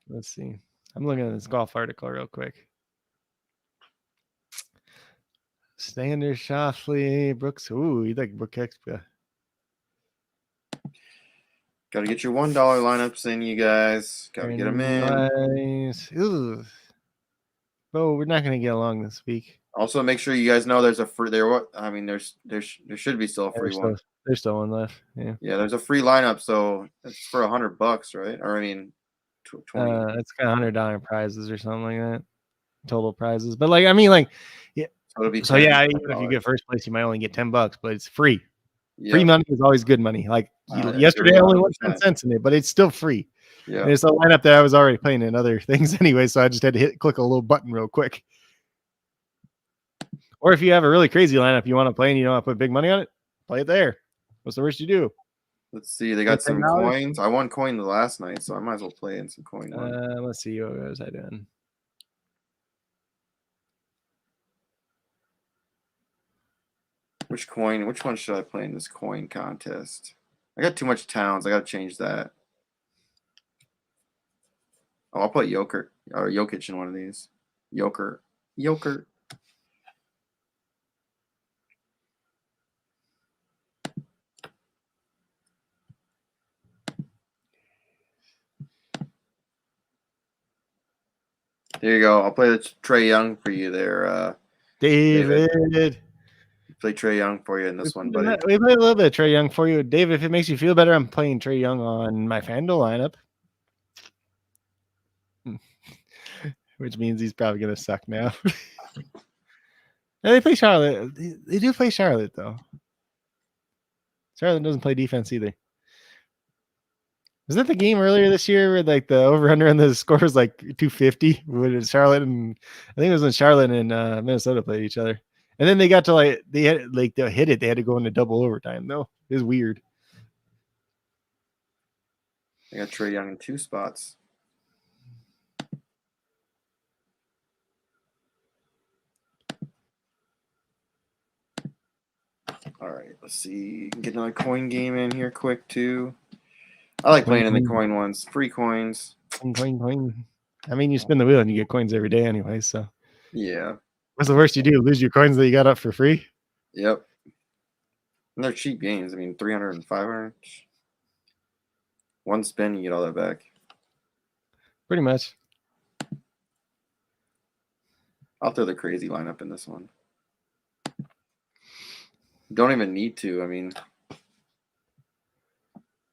Let's see. I'm looking at this golf article real quick. Standard, Shoffley, Brooks. Ooh, you like Brook Expo. Got to get your $1 lineups in, you guys. Got to get them in. Nice. Ooh. Oh, we're not going to get along this week. Also, make sure you guys know there's a free. There should be still a free one. There's still one left. Yeah. Yeah, there's a free lineup, so it's for $100, right? Or I mean, 20. It's got $100 prizes or something like that. Total prizes, but like I mean, like yeah. So it'll be So yeah, $10. even if you get first place, you might only get $10, but it's free. Yep. Free money is always good money. Like yesterday, I only won 10 cents in it, but it's still free. Yeah, and it's a lineup that I was already playing in other things anyway, so I just had to click a little button real quick. Or if you have a really crazy lineup you want to play and you don't want to put big money on it, play it there. What's the worst you do? Let's see. They got some $10? coins. I won coin the last night, so I might as well play in some coin. Let's see. What was I doing? Which coin? Which one should I play in this coin contest? I got too much towns. I got to change that. Oh, I'll put Joker or Jokic in one of these. Joker. There you go. I'll play the Trae Young for you there, David. Play Trae Young for you in this one, buddy. We played a little bit of Trae Young for you, David. If it makes you feel better, I'm playing Trae Young on my FanDuel lineup, which means he's probably gonna suck now. They play Charlotte. They do play Charlotte though. Charlotte doesn't play defense either. Was that the game earlier this year where like the over/under on the score was like 250 when Charlotte and I think it was when Charlotte and Minnesota played each other, and then they got to like they hit it. They had to go into double overtime though. It was weird. I got Trae Young in 2 spots. All right, let's see. Get another coin game in here quick too. I like playing in the coin ones. Free coins. Coin. I mean, you spin the wheel and you get coins every day anyway. So yeah. What's the worst you do? Lose your coins that you got up for free? Yep. And they're cheap games. I mean, 300 and 500. One spin, you get all that back. Pretty much. I'll throw the crazy lineup in this one. Don't even need to. I mean,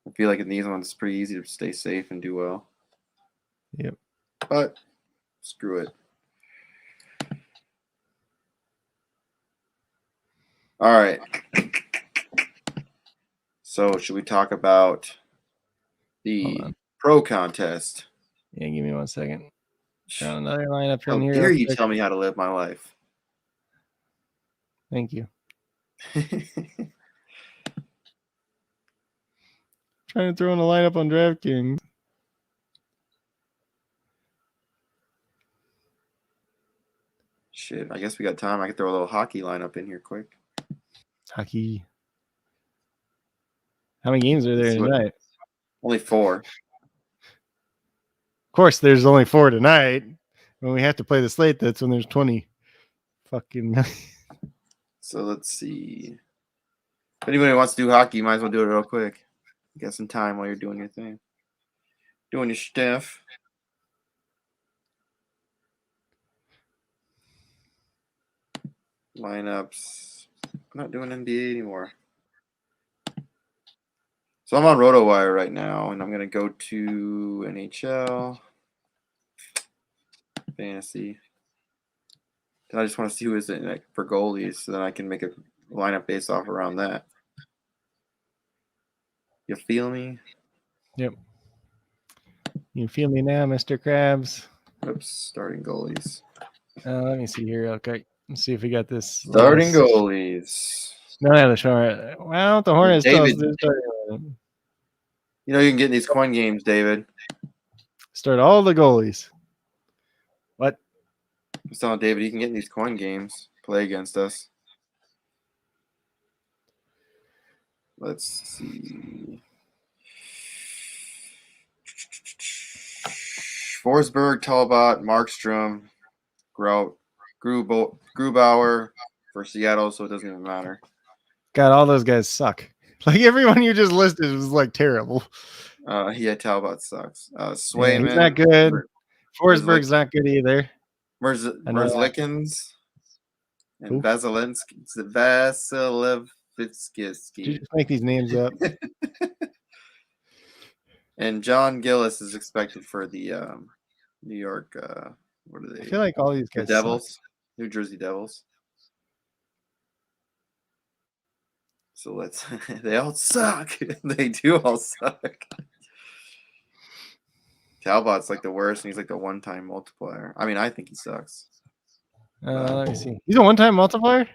I feel like in these ones, it's pretty easy to stay safe and do well. Yep. But screw it. All right. So should we talk about the pro contest? Yeah, give me 1 second. Got another lineup in here. How dare you tell me how to live my life? Thank you. Trying to throw in a lineup on DraftKings. Shit, I guess we got time. I could throw a little hockey lineup in here quick. Hockey. How many games are there tonight? Only 4. Of course, there's only 4 tonight. When we have to play the slate, that's when there's 20. Fucking. So let's see. If anybody wants to do hockey, you might as well do it real quick. Get some time while you're doing your thing. Doing your stuff. lineups. I'm not doing NBA anymore. So I'm on RotoWire right now, and I'm gonna go to NHL, fantasy. And I just want to see who is it like, for goalies, so then I can make a lineup based off around that. You feel me? Yep. You feel me now, Mr. Krabs? Oops, starting goalies. Let me see here. Okay, let's see if we got this. Starting list. goalies. No, yeah, the Hornets. Well, the Hornets David. You know you can get in these coin games, David. Start all the goalies. What? I was telling David you can get in these coin games. Play against us. Let's see. Forsberg, Talbot, Markstrom, Grubauer for Seattle, so it doesn't even matter. God, all those guys suck. Like everyone you just listed was like terrible. Yeah, Talbot sucks. Yeah, Swayman. he's not good. Forsberg's not good either. Merzlikins and Who? Vasilevsky. Did you just make these names up? And John Gillis is expected for the New York. What are they? I feel like all these The guys Devils, suck. New Jersey Devils. So let's. They all suck. They do all suck. Talbot's like the worst, and he's like the one-time multiplier. I mean, I think he sucks. Let me see. He's a one-time multiplier?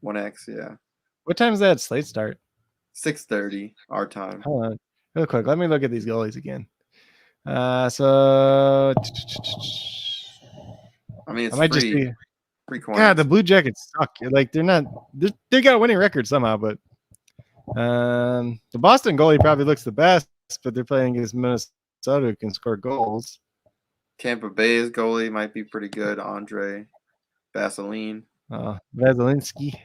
1x, yeah. What time does that slate start? 6:30 our time. Hold on. Real quick. Let me look at these goalies again. So I mean, it's I might free. just be Free coins. God, the Blue Jackets suck. Like they're not they got a winning record somehow, but the Boston goalie probably looks the best, but they're playing against Minnesota who can score goals. Tampa Bay's goalie might be pretty good. Andre Vaseline. Vaselinski.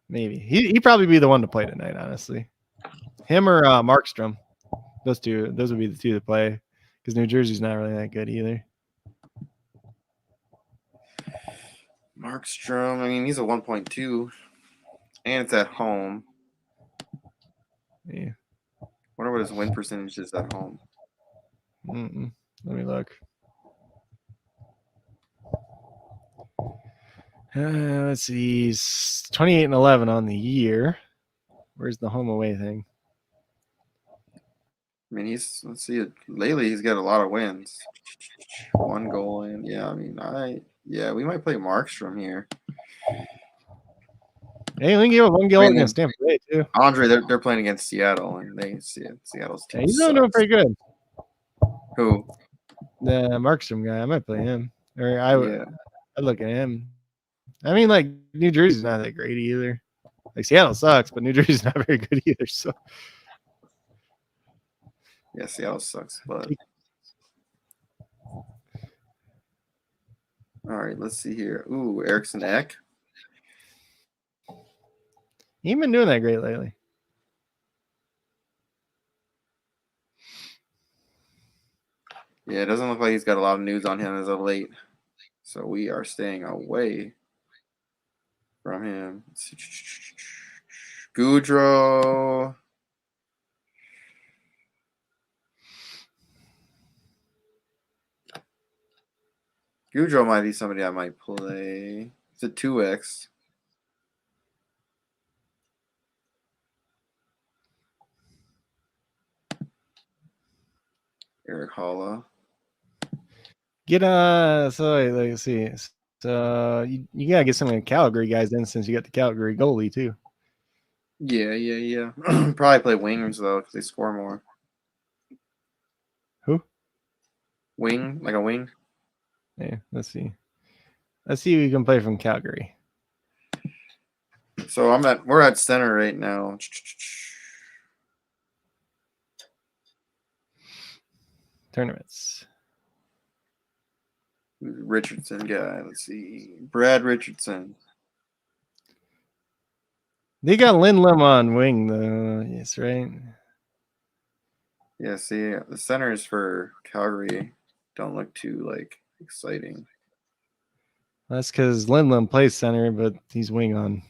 Maybe. He'd probably be the one to play tonight, honestly. Him or Markstrom. Those would be the two to play because New Jersey's not really that good either. Markstrom, I mean, he's a 1.2, and it's at home. Yeah. Wonder what his win percentage is at home. Let me look. Let's see. He's 28-11 on the year. Where's the home away thing? I mean, let's see it. Lately, he's got a lot of wins. 1 goal in. Yeah, I mean, we might play Markstrom here. Hey, we can give a 1 goal against Tampa Bay too. Andre, they're playing against Seattle, and they see it. Seattle's team. Yeah, he's doing pretty good. Who? The Markstrom guy. I might play him. Or I'd look at him. I mean, like New Jersey's not that great either. Like Seattle sucks, but New Jersey's not very good either. So yeah, Seattle sucks. But all right, let's see here. Ooh, Eriksson Ek. He ain't been doing that great lately. Yeah, it doesn't look like he's got a lot of news on him as of late. So we are staying away from him. Goudreau. Goudreau might be somebody I might play. It's a 2x. Eric Holla. Get let's see. So you gotta get some of the Calgary guys in since you got the Calgary goalie too. Yeah. Probably play wingers though because they score more. Who? Wing, like a wing. Yeah, let's see. Let's see who you can play from Calgary. So we're at center right now. Tournaments. Richardson guy. Let's see. Brad Richardson. They got Lindblom on wing though. Yes, right. Yeah, see, the centers for Calgary don't look too exciting. That's because Lindland plays center, but he's wing on.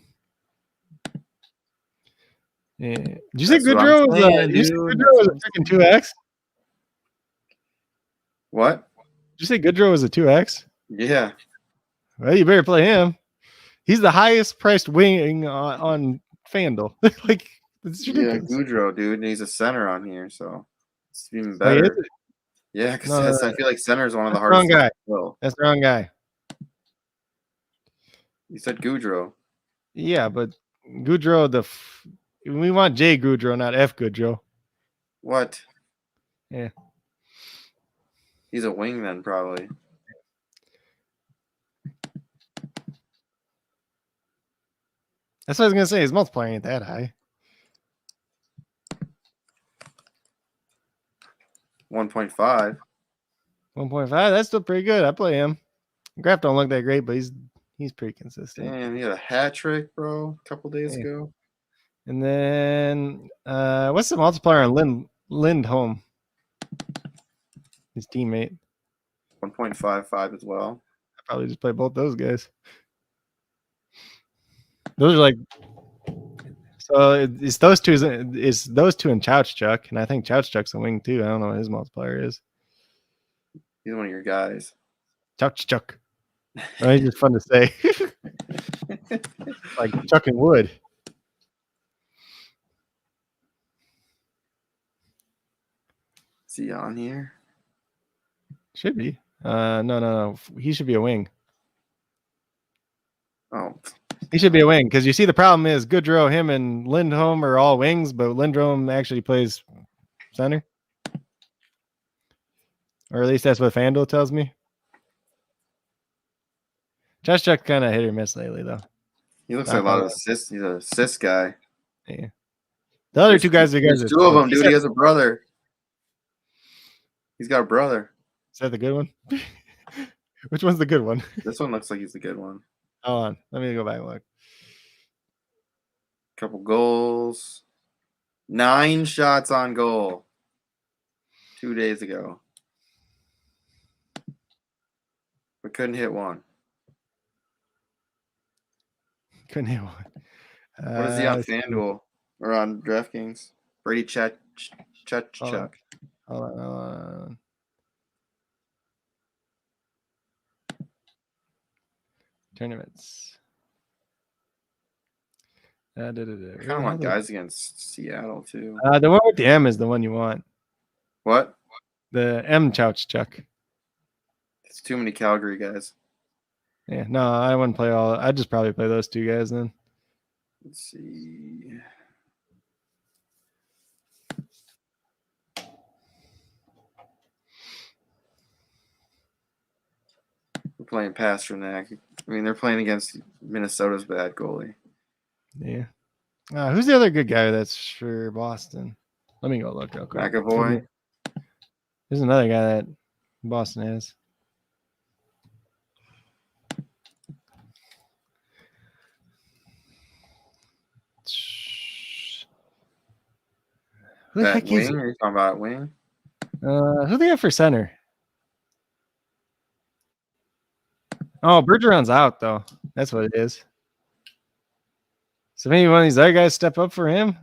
Yeah. Did you say That's what I'm Goodrow was saying, did you say dude. Goodrow was a freaking 2x? What? Did you say Goodrow was a 2x? Yeah. Well, you better play him. He's the highest priced wing on FanDuel. Like, it's Yeah, ridiculous. Goudreau, dude. And he's a center on here, so it's even Oh, he is better. it? Yeah, because No, I feel like center is one of the that's the wrong hardest things guy. to fill. That's the wrong guy. You said Goudreau. Yeah, but Goudreau, we want J Goudreau, not F Goudreau. What? Yeah. He's a wing then, probably. That's what I was gonna say. His multiplier ain't that high. 1.5. 1.5. That's still pretty good. I play him. Graph don't look that great, but he's pretty consistent. Damn, he had a hat trick, bro, a couple days ago. And then what's the multiplier on Lindholm? His teammate. 1.55 as well. I probably just play both those guys. Those are like, so it's those two. It's those two and Chouchchuck, and I think Chouchchuck's a wing too. I don't know what his multiplier is. He's one of your guys. Chouchchuck. Oh, he's just fun to say. Like chucking wood. Is he on here? Should be. No. He should be a wing. Oh, He should be a wing because you see the problem is Goodrow, him, and Lindholm are all wings, but Lindholm actually plays center, or at least that's what FanDuel tells me. Chouchchuck kind of hit or miss lately, though. he looks like a lot of assists. He's an assist guy. Yeah. The other two guys are guys. There's two of them, dude. He has a brother. He's got a brother. Is that the good one? Which one's the good one? This one looks like he's the good one. Hold on. Let me go back and look. Couple goals. 9 shots on goal. 2 days ago. But couldn't hit one. Couldn't hit one. What is he on FanDuel or on DraftKings? Brady Chuck. Hold on. Tournaments. I kind of want guys against Seattle too. The one with the M is the one you want. What? The M Chouchchuck. It's too many Calgary guys. Yeah, no, I wouldn't play all. I'd just probably play those two guys then. Let's see. We're playing Pasternak. I mean, they're playing against Minnesota's bad goalie. Yeah. Who's the other good guy that's for Boston? Let me go look real quick. McAvoy. There's another guy that Boston has. Who the heck is it? Are you talking about wing? Who they have for center? Oh, Bergeron's out though. That's what it is. So maybe one of these other guys step up for him.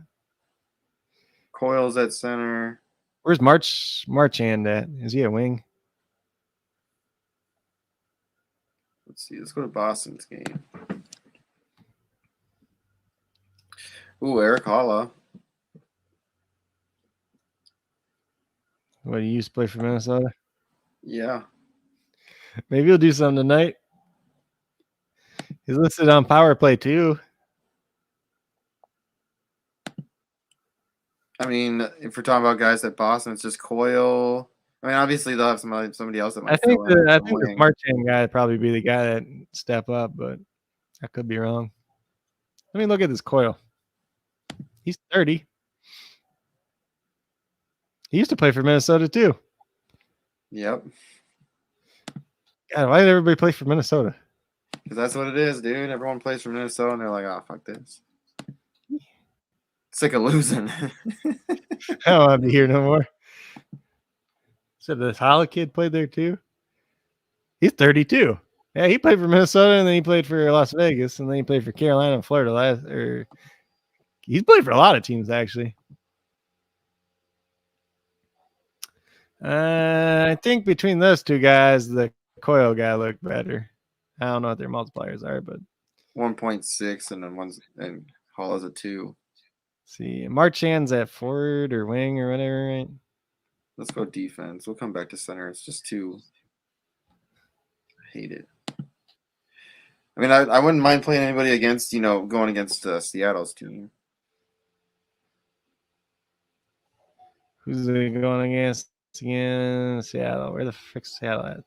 Coyle's at center. Where's Marchand at? Is he a wing? Let's see. Let's go to Boston's game. Ooh, Eric Holla. What, he used to play for Minnesota? Yeah. Maybe he'll do something tonight. He's listed on power play too. I mean, if we're talking about guys at Boston, it's just Coyle. I mean, obviously they'll have somebody else that might. I think the Marchand guy would probably be the guy that step up, but I could be wrong. Let me look at this Coyle. He's 30. He used to play for Minnesota too. Yep. God, why did everybody play for Minnesota? Because that's what it is, dude. Everyone plays for Minnesota, and they're like, "Oh, fuck this." Sick of losing. I don't want to be here no more. So this Holla kid played there too. He's 32. Yeah, he played for Minnesota, and then he played for Las Vegas, and then he played for Carolina and Florida. He's played for a lot of teams, actually. I think between those two guys, the Coyle guy looked better. I don't know what their multipliers are, but 1.6 and Hall is a 2. see, Marchand's at forward or wing or whatever, right? Let's go defense. We'll come back to center. It's just 2. I hate it. I mean, I wouldn't mind playing anybody against, going against Seattle's team. Who's it going against again? Seattle. Where the frick's Seattle at?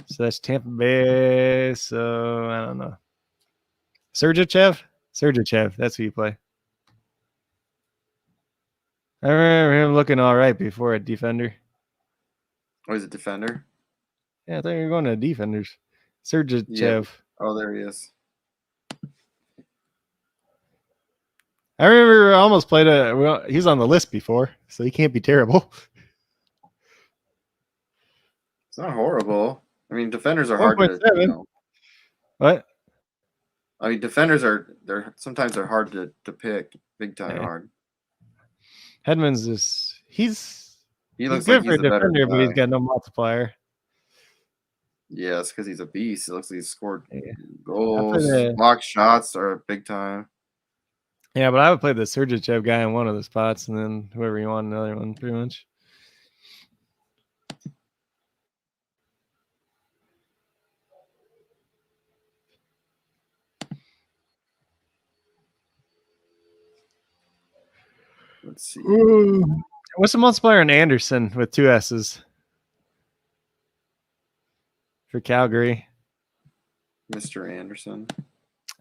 So that's Tampa Bay. So I don't know. Sergachev. That's who you play. I remember him looking all right before at defender. Oh, he's a defender? Yeah, I thought you were going to defenders. Sergachev. Yeah. Oh, there he is. I remember I almost played he's on the list before, so he can't be terrible. It's not horrible. I mean, defenders are hard to, What? I mean, defenders sometimes they're hard to pick. Big time hard. Hedman's he looks like good for a defender, but he's got no multiplier. Yeah, it's because he's a beast. It looks like he's scored goals. Block shots are big time. Yeah, but I would play the Sergachev guy in one of the spots, and then whoever you want another one, pretty much. Let's see. Ooh. What's the multiplier on Anderson with 2 S's for Calgary? Mr. Anderson.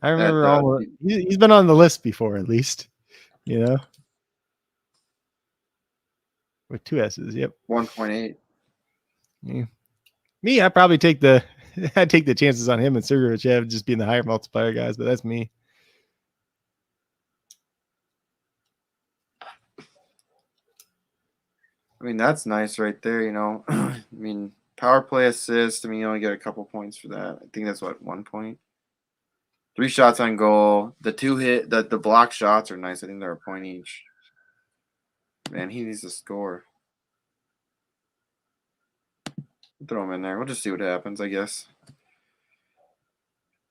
I remember he's been on the list before, at least, with 2 S's. Yep. 1.8. Yeah. Me, I probably take the chances on him and Sergachev just being the higher multiplier guys, but that's me. I mean, that's nice right there, I mean, power play assist. I mean, you only get a couple points for that. I think that's 1 point. 3 shots on goal. The 2 hit, the block shots are nice. I think they're a point each. Man, he needs to score. Throw him in there. We'll just see what happens, I guess.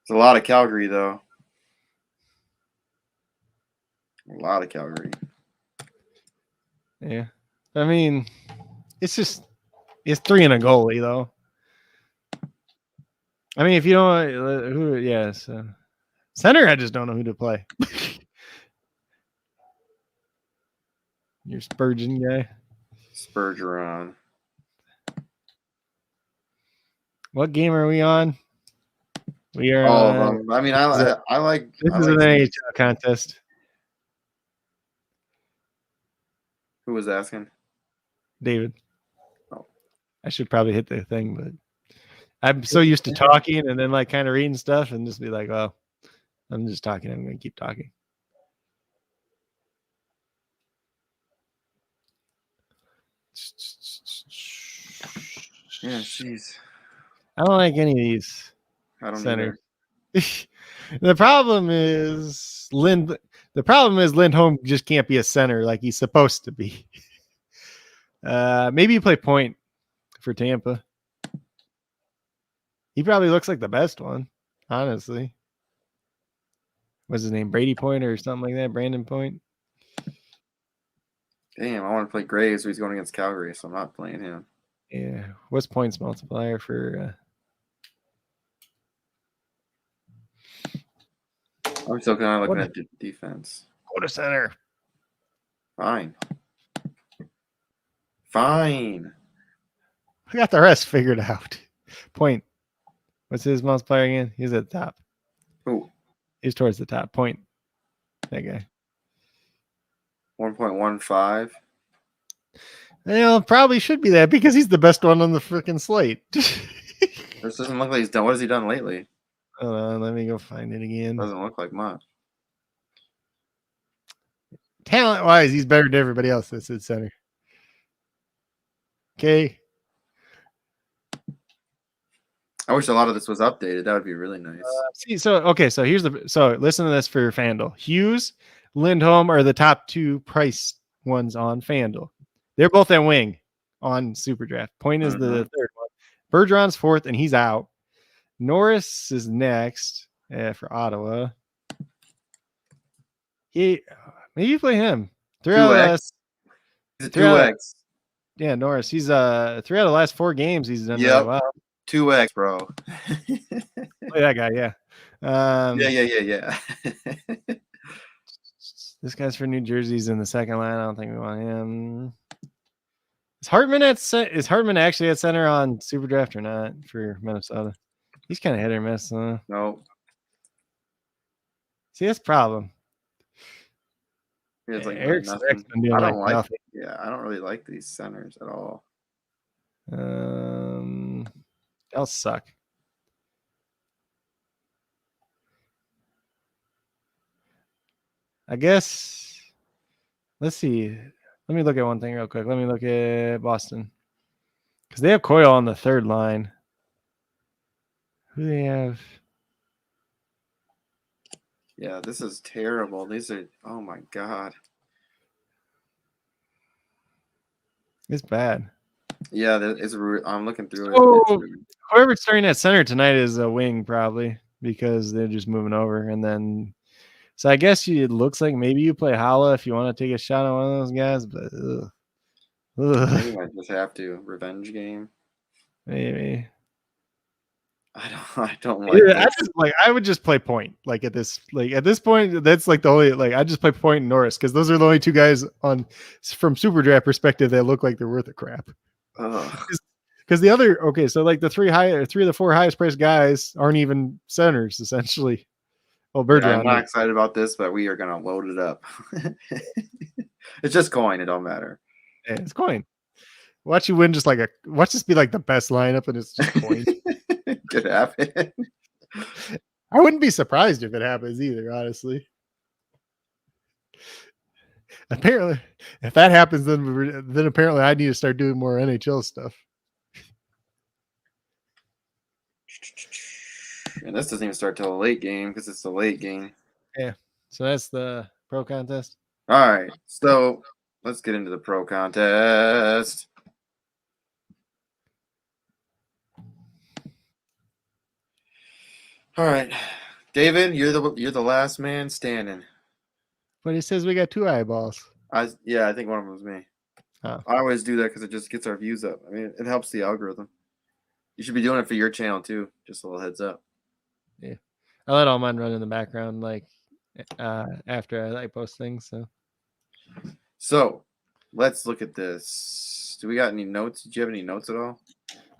It's a lot of Calgary, though. A lot of Calgary. Yeah. I mean, it's 3 and a goalie, though. I mean, if you don't, so center, I just don't know who to play. Your Spurgeon guy. Spurgeon. What game are we on? We are all of them. I mean, I like. This is an NHL contest. Who was asking? David. Oh. I should probably hit the thing, but I'm so used to talking and then kind of reading stuff and just be like, well, I'm just talking. I'm going to keep talking. Yeah, jeez. I don't like any of these. I don't centers. The problem is Lindholm just can't be a center like he's supposed to be. Maybe you play point for Tampa. He probably looks like the best one, honestly. What's his name? Brady Point or something like that? Brandon Point? Damn, I want to play Graves, so he's going against Calgary, so I'm not playing him. Yeah. What's points multiplier for... I'm still kind of looking at defense. Go to center. Fine. I got the rest figured out. Point. What's his multiplier again? He's at the top. Who? He's towards the top. Point. That guy. 1.15. Probably should be that because he's the best one on the freaking slate. This doesn't look like he's done. What has he done lately? Hold on, let me go find it again. Doesn't look like much. Talent-wise, he's better than everybody else that's at center. Okay. I wish a lot of this was updated. That would be really nice. So here's so listen to this for your FanDuel. Hughes, Lindholm are the top 2 price ones on FanDuel. They're both at wing on SuperDraft. Point is the third one. Bergeron's 4th, and he's out. Norris is next for Ottawa. Maybe you play him. 2x. He's a 2x. Yeah, Norris. He's 3 out of the last 4 games. He's done really well. 2x, bro. Play that guy, yeah. Yeah. This guy's for New Jersey. He's in the second line. I don't think we want him. Is Hartman actually at center on SuperDraft or not for Minnesota? He's kind of hit or miss. No. See, that's a problem. It's like Eric's nothing. been doing I don't like. nothing. Yeah, I don't really like these centers at all. They'll suck. I guess. Let's see. Let me look at one thing real quick. Let me look at Boston. Because they have Coyle on the third line. Who do they have? Yeah, this is terrible. These are, oh my God. It's bad. Yeah, I'm looking through it. Whoever's starting at center tonight is a wing, probably, because they're just moving over. And then, so I guess it looks like maybe you play Hala if you want to take a shot on one of those guys, but maybe I just have to. Revenge game. Maybe. I don't like this. I would just play point. At this point, that's the only I just play point and Norris because those are the only 2 guys from SuperDraft perspective that look like they're worth a crap. Because the other so the 3 of the 4 highest priced guys aren't even centers essentially. Well, Bergeron. Yeah, I'm not excited about this, but we are gonna load it up. It's just coin. It don't matter. Yeah, it's coin. Watch you win watch this be the best lineup and it's just coin. Could happen. I wouldn't be surprised if it happens either, honestly. Apparently, if that happens, then apparently I need to start doing more NHL stuff. And this doesn't even start till the late game because it's the late game. Yeah. So that's the pro contest. All right. So let's get into the pro contest. All right, David, you're the last man standing. But it says we got 2 eyeballs. I think one of them was me. Oh. I always do that because it just gets our views up. I mean, it helps the algorithm. You should be doing it for your channel too. Just a little heads up. Yeah, I let all mine run in the background after I post things. So let's look at this. Do we got any notes? Did you have any notes at all?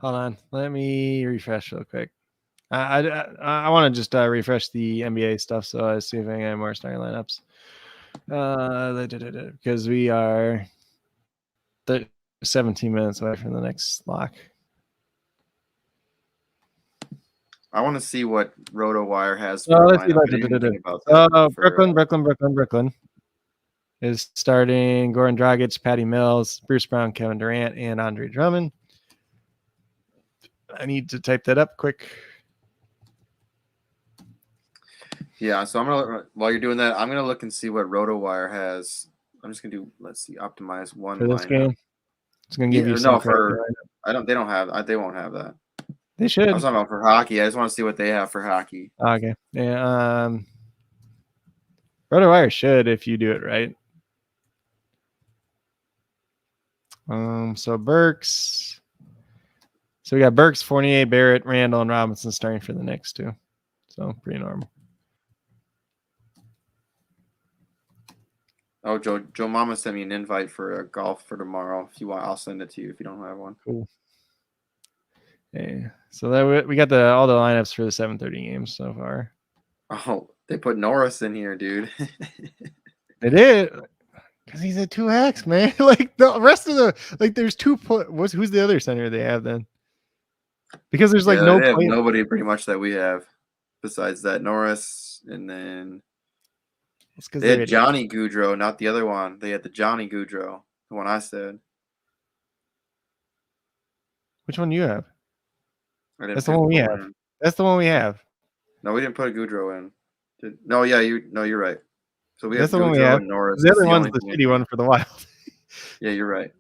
Hold on, let me refresh real quick. I want to just refresh the NBA stuff, so I see if I got more starting lineups. Because we are 17 minutes away from the next lock. I want to see what RotoWire has. Let's see. Brooklyn is starting Goran Dragic, Patty Mills, Bruce Brown, Kevin Durant, and Andre Drummond. I need to type that up quick. Yeah, so I'm gonna, while you're doing that, I'm gonna look and see what RotoWire has. I'm just gonna do, let's see, optimize one for this game. It's gonna give you no for. They don't have. They won't have that. They should. I was talking about for hockey. I just want to see what they have for hockey. Okay. Yeah. RotoWire should if you do it right. So Burks. So we got Burks, Fournier, Barrett, Randall, and Robinson starting for the next 2. So pretty normal. Oh, Joe Mama sent me an invite for a golf for tomorrow. If you want, I'll send it to you if you don't have one. Cool. Okay. So that we got all the lineups for the 7:30 games so far. Oh, they put Norris in here, dude. They did. Because he's a 2X, man. The rest of there's 2. Who's the other center they have then? Because there's nobody pretty much that we have besides that Norris, and then they had Johnny Gaudreau, not the other one. They had the Johnny Gaudreau, the one I said. Which one do you have? I didn't That's the put one we Poole have. in. That's the one we have. No, we didn't put Goudreau in. No, yeah, you're right. So we That's have the one we Goudreau have. and Norris. The That's other the one's only the thing. shitty one for the Wild. Yeah, you're right.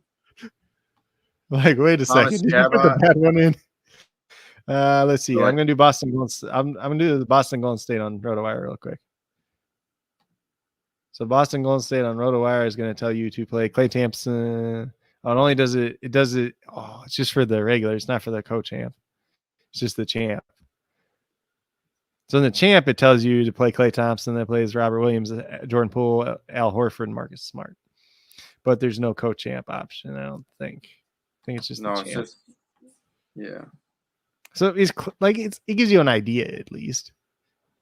Like, wait a Thomas second. Did you put the Chabot. bad one in? Let's see. Go I'm ahead. gonna do Boston. I'm gonna do the Boston Golden State on RotoWire real quick. So Boston Golden State on RotoWire is gonna tell you to play Klay Thompson. Oh, it only does it. It does it. Oh, it's just for the regular. It's not for the co-champ. It's just the champ. So in the champ, it tells you to play Klay Thompson. That plays Robert Williams, Jordan Poole, Al Horford, and Marcus Smart. But there's no co-champ option. I don't think. I think it's just No, the it's champ. just yeah. So it's like it gives you an idea at least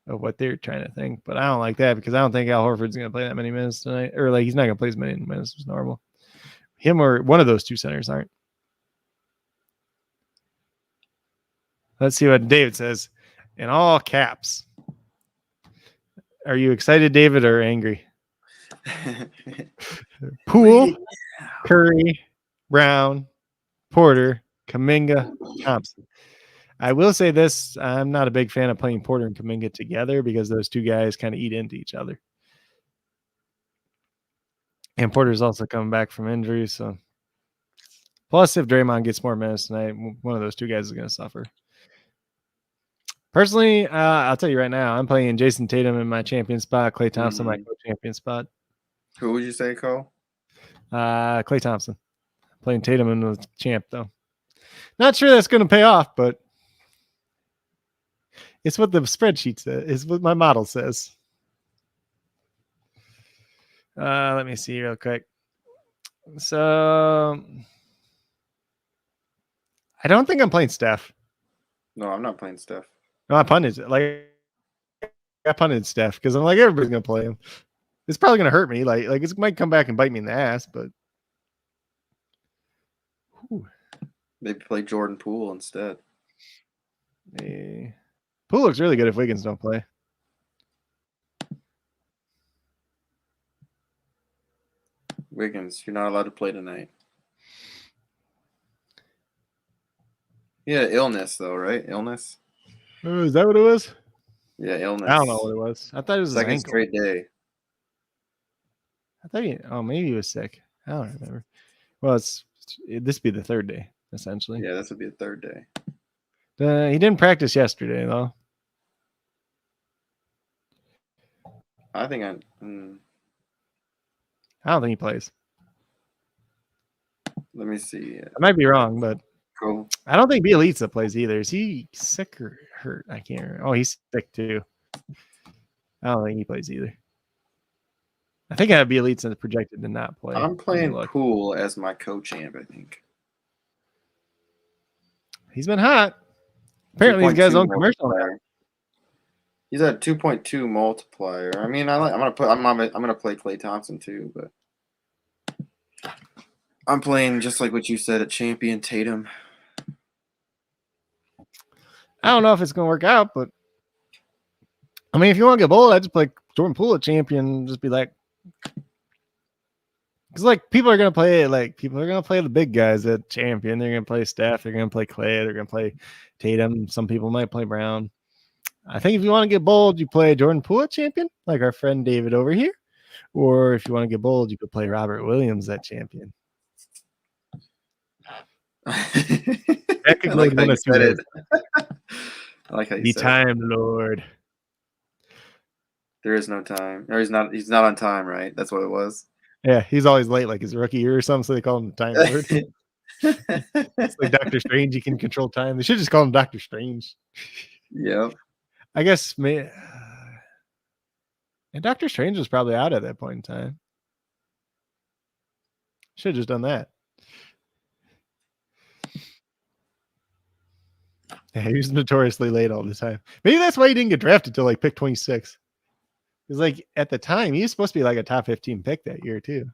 of what they're trying to think. But I don't like that because I don't think Al Horford's going to play that many minutes tonight, or like he's not going to play as many minutes as normal. Him or one of those two centers aren't. Let's see what David says in all caps. Are you excited, David, or angry? Poole, Curry, Brown, Porter, Kuminga, Thompson. I will say this. I'm not a big fan of playing Porter and Kuminga together because those two guys kind of eat into each other. And Porter's also coming back from injury. So, plus, if Draymond gets more minutes tonight, one of those two guys is going to suffer. Personally, I'll tell you right now, I'm playing Jason Tatum in my champion spot, Klay Thompson my co-champion spot. Who would you say, Cole? Klay Thompson. Playing Tatum in the champ, though. Not sure that's going to pay off, but it's what the spreadsheet says. It's what my model says. Let me see real quick. So I don't think I'm playing Steph. No, I'm not playing Steph. No, I punted Steph because I'm like, everybody's gonna play him. It's probably gonna hurt me. Like it might come back and bite me in the ass, but Maybe play Jordan Poole instead. Poole looks really good if Wiggins don't play. Wiggins, you're not allowed to play tonight. Yeah, illness though, right? Illness. Oh, is that what it was? Yeah, illness. I don't know what it was. I thought it was second his ankle. straight day. I thought maybe he was sick. I don't remember. Well, this would be the third day essentially. Yeah, this would be the third day. He didn't practice yesterday though. I think I don't think he plays. Let me see. I might be wrong, but Cool. I don't think Bielitsa plays either. Is he sick or hurt? I can't remember. Oh, he's sick too. I don't think he plays either. I think I have Bielitsa projected to not play. I'm playing Poole as my co-champ, I think. He's been hot. Apparently, these guys own commercial now. He's at 2.2 multiplier. I mean, I'm gonna play Klay Thompson too, but I'm playing just like what you said at champion Tatum. I don't know if it's gonna work out, but I mean, if you want to get bold, I'd just play Jordan Poole at champion. Just be like, because like people are gonna play the big guys at champion. They're gonna play Steph. They're gonna play Klay. They're gonna play Tatum. Some people might play Brown. I think if you want to get bold, you play Jordan Poole at champion, like our friend David over here. Or if you want to get bold, you could play Robert Williams at champion. That could go like one of two ways. I like how you The said Time Lord. There is no time. Or he's not on time, right? That's what it was. Yeah, he's always late, like his rookie year or something, so they call him the Time Lord. It's like Doctor Strange, he can control time. They should just call him Doctor Strange. Yeah. I guess and Doctor Strange was probably out at that point in time. Should have just done that. Yeah, he was notoriously late all the time. Maybe that's why he didn't get drafted till like pick 26. Because like at the time, he was supposed to be like a top 15 pick that year too.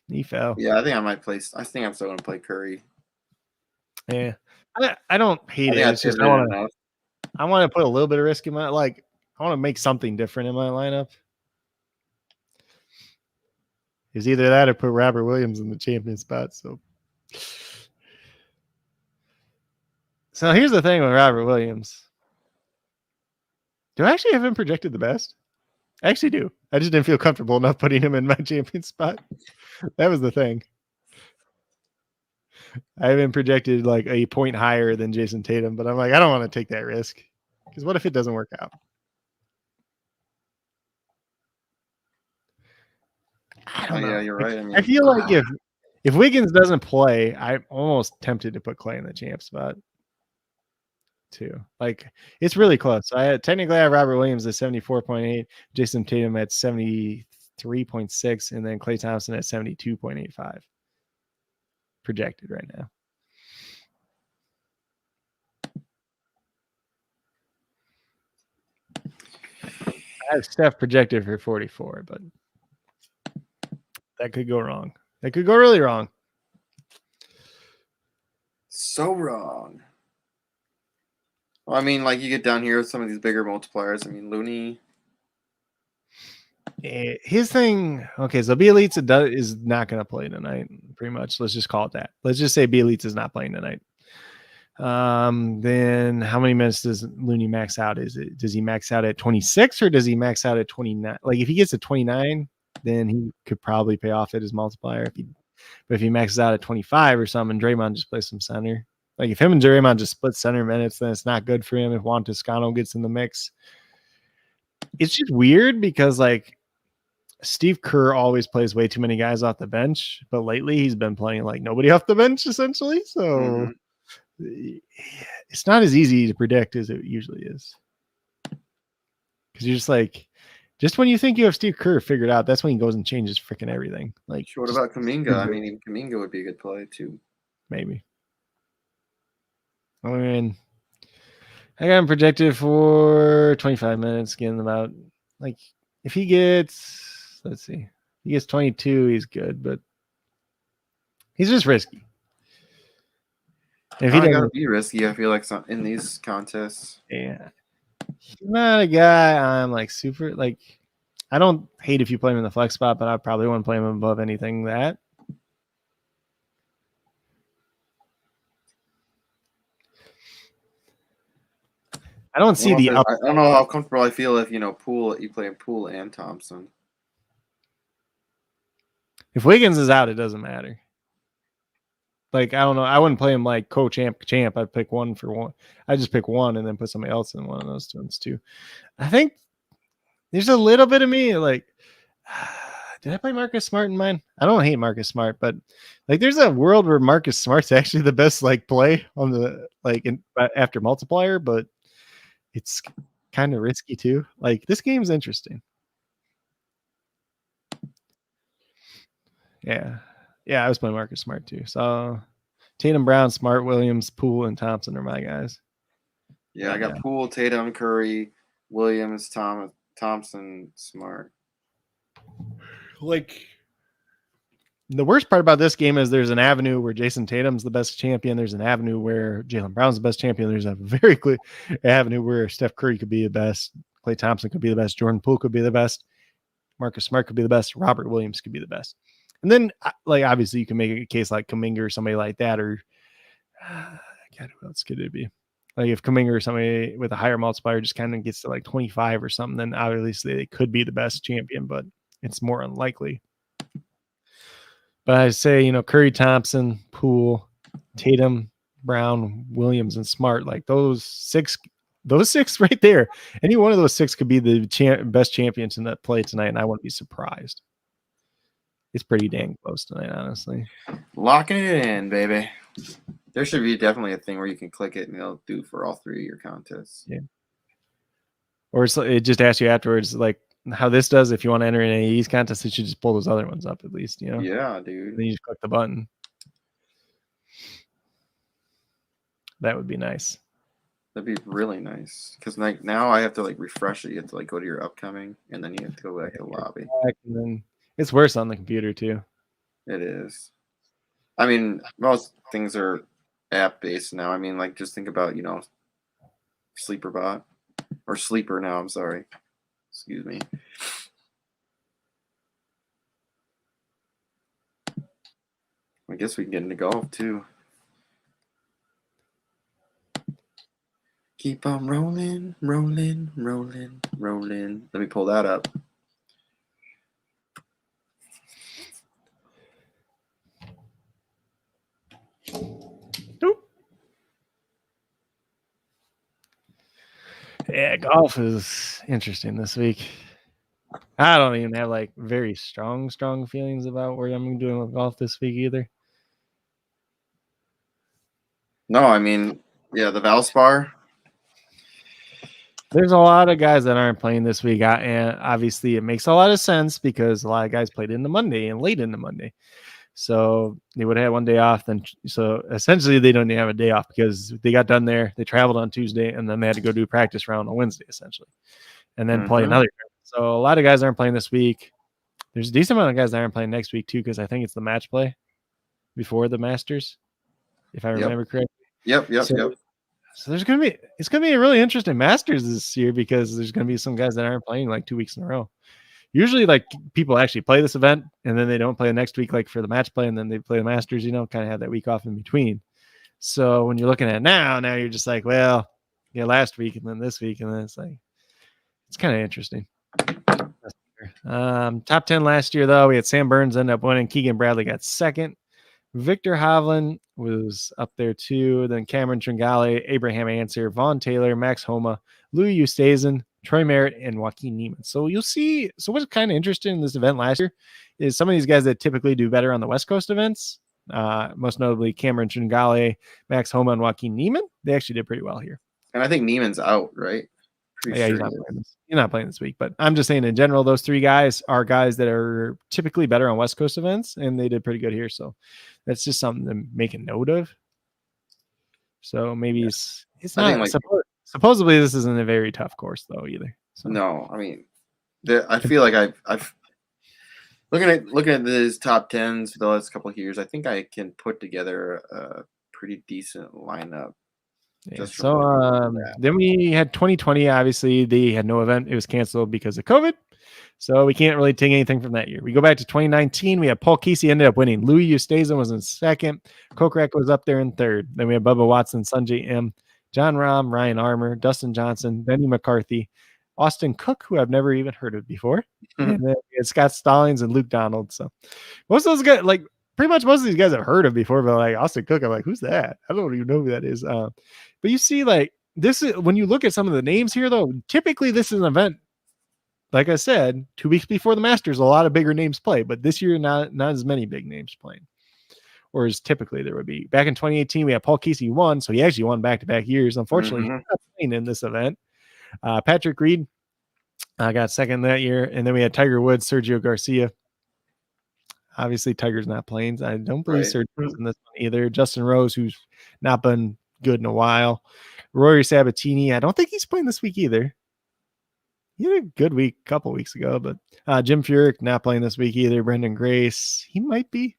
He fell. Yeah, I think I'm still gonna play Curry. Yeah. I don't hate it. It's just I want to put a little bit of risk in my I want to make something different in my lineup. It's either that or put Robert Williams in the champion spot. So here's the thing with Robert Williams. Do I actually have him projected the best? I actually do. I just didn't feel comfortable enough putting him in my champion spot. That was the thing. I have him projected like a point higher than Jason Tatum, but I'm like, I don't want to take that risk. Because what if it doesn't work out? I don't know. Yeah, you're right. I mean, I feel like if Wiggins doesn't play, I'm almost tempted to put Clay in the champ spot too. Like it's really close. I have Robert Williams at 74.8, Jason Tatum at 73.6, and then Klay Thompson at 72.85 projected right now. I have Steph projected for 44, but that could go wrong. That could go really wrong. So wrong. Well, I mean, like you get down here with some of these bigger multipliers. I mean, Looney. His thing, okay, so Bielitsa is not going to play tonight, pretty much. Let's just call it that. Let's just say Bielitsa is not playing tonight. Then how many minutes does Looney max out? Does he max out at 26 or does he max out at 29? Like if he gets to 29, then he could probably pay off at his multiplier. But if he maxes out at 25 or something, Draymond just plays some center. Like if him and Draymond just split center minutes, then it's not good for him. If Juan Toscano gets in the mix, it's just weird because like Steve Kerr always plays way too many guys off the bench, but lately he's been playing like nobody off the bench essentially. So it's not as easy to predict as it usually is. Because you're just like, just when you think you have Steve Kerr figured out, that's when he goes and changes freaking everything. Like, What about Kuminga? I mean, even Kuminga would be a good play too. Maybe. I mean, I got him projected for 25 minutes, getting about like if he gets, let's see, he gets 22, he's good, but he's just risky. If he gotta be risky, I feel like in these contests. Yeah. He's not a guy I'm like super like. I don't hate if you play him in the flex spot, but I probably wouldn't play him above anything that. I don't see the. I don't know how comfortable I feel if you play Poole and Thompson. If Wiggins is out, it doesn't matter. Like I don't know. I wouldn't play him like co-champ. I'd pick one for one. I just pick one and then put somebody else in one of those ones too. I think there's a little bit of me like. Did I play Marcus Smart in mine? I don't hate Marcus Smart, but like there's a world where Marcus Smart's actually the best like play on the after multiplier, but it's kind of risky too. Like this game's interesting. Yeah. Yeah, I was playing Marcus Smart too. So Tatum, Brown, Smart, Williams, Poole, and Thompson are my guys. Yeah, I got Poole, Tatum, Curry, Williams, Thompson, Smart. Like the worst part about this game is there's an avenue where Jason Tatum's the best champion. There's an avenue where Jaylen Brown's the best champion. There's a very clear avenue where Steph Curry could be the best. Klay Thompson could be the best. Jordan Poole could be the best. Marcus Smart could be the best. Robert Williams could be the best. And then, like, obviously you can make a case like Kuminga or somebody like that, or God, who else could it be? Like if Kuminga or somebody with a higher multiplier just kind of gets to like 25 or something, then obviously they could be the best champion, but it's more unlikely. But I say, Curry, Thompson, Poole, Tatum, Brown, Williams, and Smart, like those six right there. Any one of those six could be the best champions in that play tonight, and I wouldn't be surprised. It's pretty dang close tonight, honestly. Locking it in, baby. There should be definitely a thing where you can click it and it'll do for all three of your contests. Yeah. Or it just asks you afterwards, like how this does. If you want to enter in any of these contests, it should just pull those other ones up at least, Yeah, dude. And then you just click the button. That would be nice. That'd be really nice. Because like now I have to like refresh it. You have to like go to your upcoming and then you have to go back to the lobby. And then it's worse on the computer too. It is. I mean, most things are app based now. I mean, like just think about, SleeperBot or Sleeper now. I'm sorry. Excuse me. I guess we can get into golf too. Keep on rolling, rolling, rolling, rolling. Let me pull that up. Yeah, golf is interesting this week. I don't even have like very strong feelings about where I'm doing with golf this week either. No, I mean, yeah, the Valspar. There's a lot of guys that aren't playing this week, and obviously it makes a lot of sense because a lot of guys played into Monday and late into Monday. So they would have had one day off. Then, so essentially they don't even have a day off because they got done there. They traveled on Tuesday and then they had to go do a practice round on Wednesday, essentially, and then play another. So a lot of guys aren't playing this week. There's a decent amount of guys that aren't playing next week too, because I think it's the match play before the Masters, if I remember correctly. Yep. So it's gonna be a really interesting Masters this year because there's gonna be some guys that aren't playing like 2 weeks in a row. Usually, like people actually play this event and then they don't play the next week, like for the match play, and then they play the Masters. Kind of have that week off in between. So when you're looking at now you're just like, well, yeah, last week and then this week, and then it's like it's kind of interesting. Top 10 last year though, we had Sam Burns end up winning. Keegan Bradley got second. Victor Hovland was up there too. Then Cameron Tringale, Abraham Answer, Vaughn Taylor, Max Homa, Louis Oosthuizen, Troy Merritt, and Joaquin Neiman. So you'll see. So what's kind of interesting in this event last year is some of these guys that typically do better on the West Coast events, most notably Cameron Tringale, Max Homa, and Joaquin Neiman. They actually did pretty well here. And I think Neiman's out, right? Yeah, he's not playing this week, but I'm just saying in general, those three guys are guys that are typically better on West Coast events, and they did pretty good here. So that's just something to make a note of. So maybe it's not. Supposedly, this isn't a very tough course though either. So. No, I mean, I feel like I've looking at these top tens for the last couple of years. I think I can put together a pretty decent lineup. Yeah, so then we had 2020. Obviously, they had no event. It was canceled because of COVID. So we can't really take anything from that year. We go back to 2019. We had Paul Casey ended up winning. Louis Oosthuizen was in second. Kokrak was up there in third. Then we had Bubba Watson, Sanjay M, John Rahm, Ryan Armour, Dustin Johnson, Benny McCarthy, Austin Cook, who I've never even heard of before. And then we had Scott Stallings and Luke Donald. So most of those guys, like pretty much most of these guys I've heard of before, but like Austin Cook, I'm like, who's that? I don't even know who that is. But you see, like this is when you look at some of the names here, though. Typically, this is an event. Like I said, 2 weeks before the Masters, a lot of bigger names play, but this year not as many big names playing, or as typically there would be. Back in 2018, we had Paul Casey won, so he actually won back-to-back years. Unfortunately, he's not playing in this event. Patrick Reed got second that year, and then we had Tiger Woods, Sergio Garcia. Obviously, Tiger's not playing. I don't believe Sergio's in this one either. Justin Rose, who's not been good in a while. Rory Sabatini, I don't think he's playing this week either. He had a good week a couple weeks ago, but Jim Furyk not playing this week either. Brendan Grace, he might be.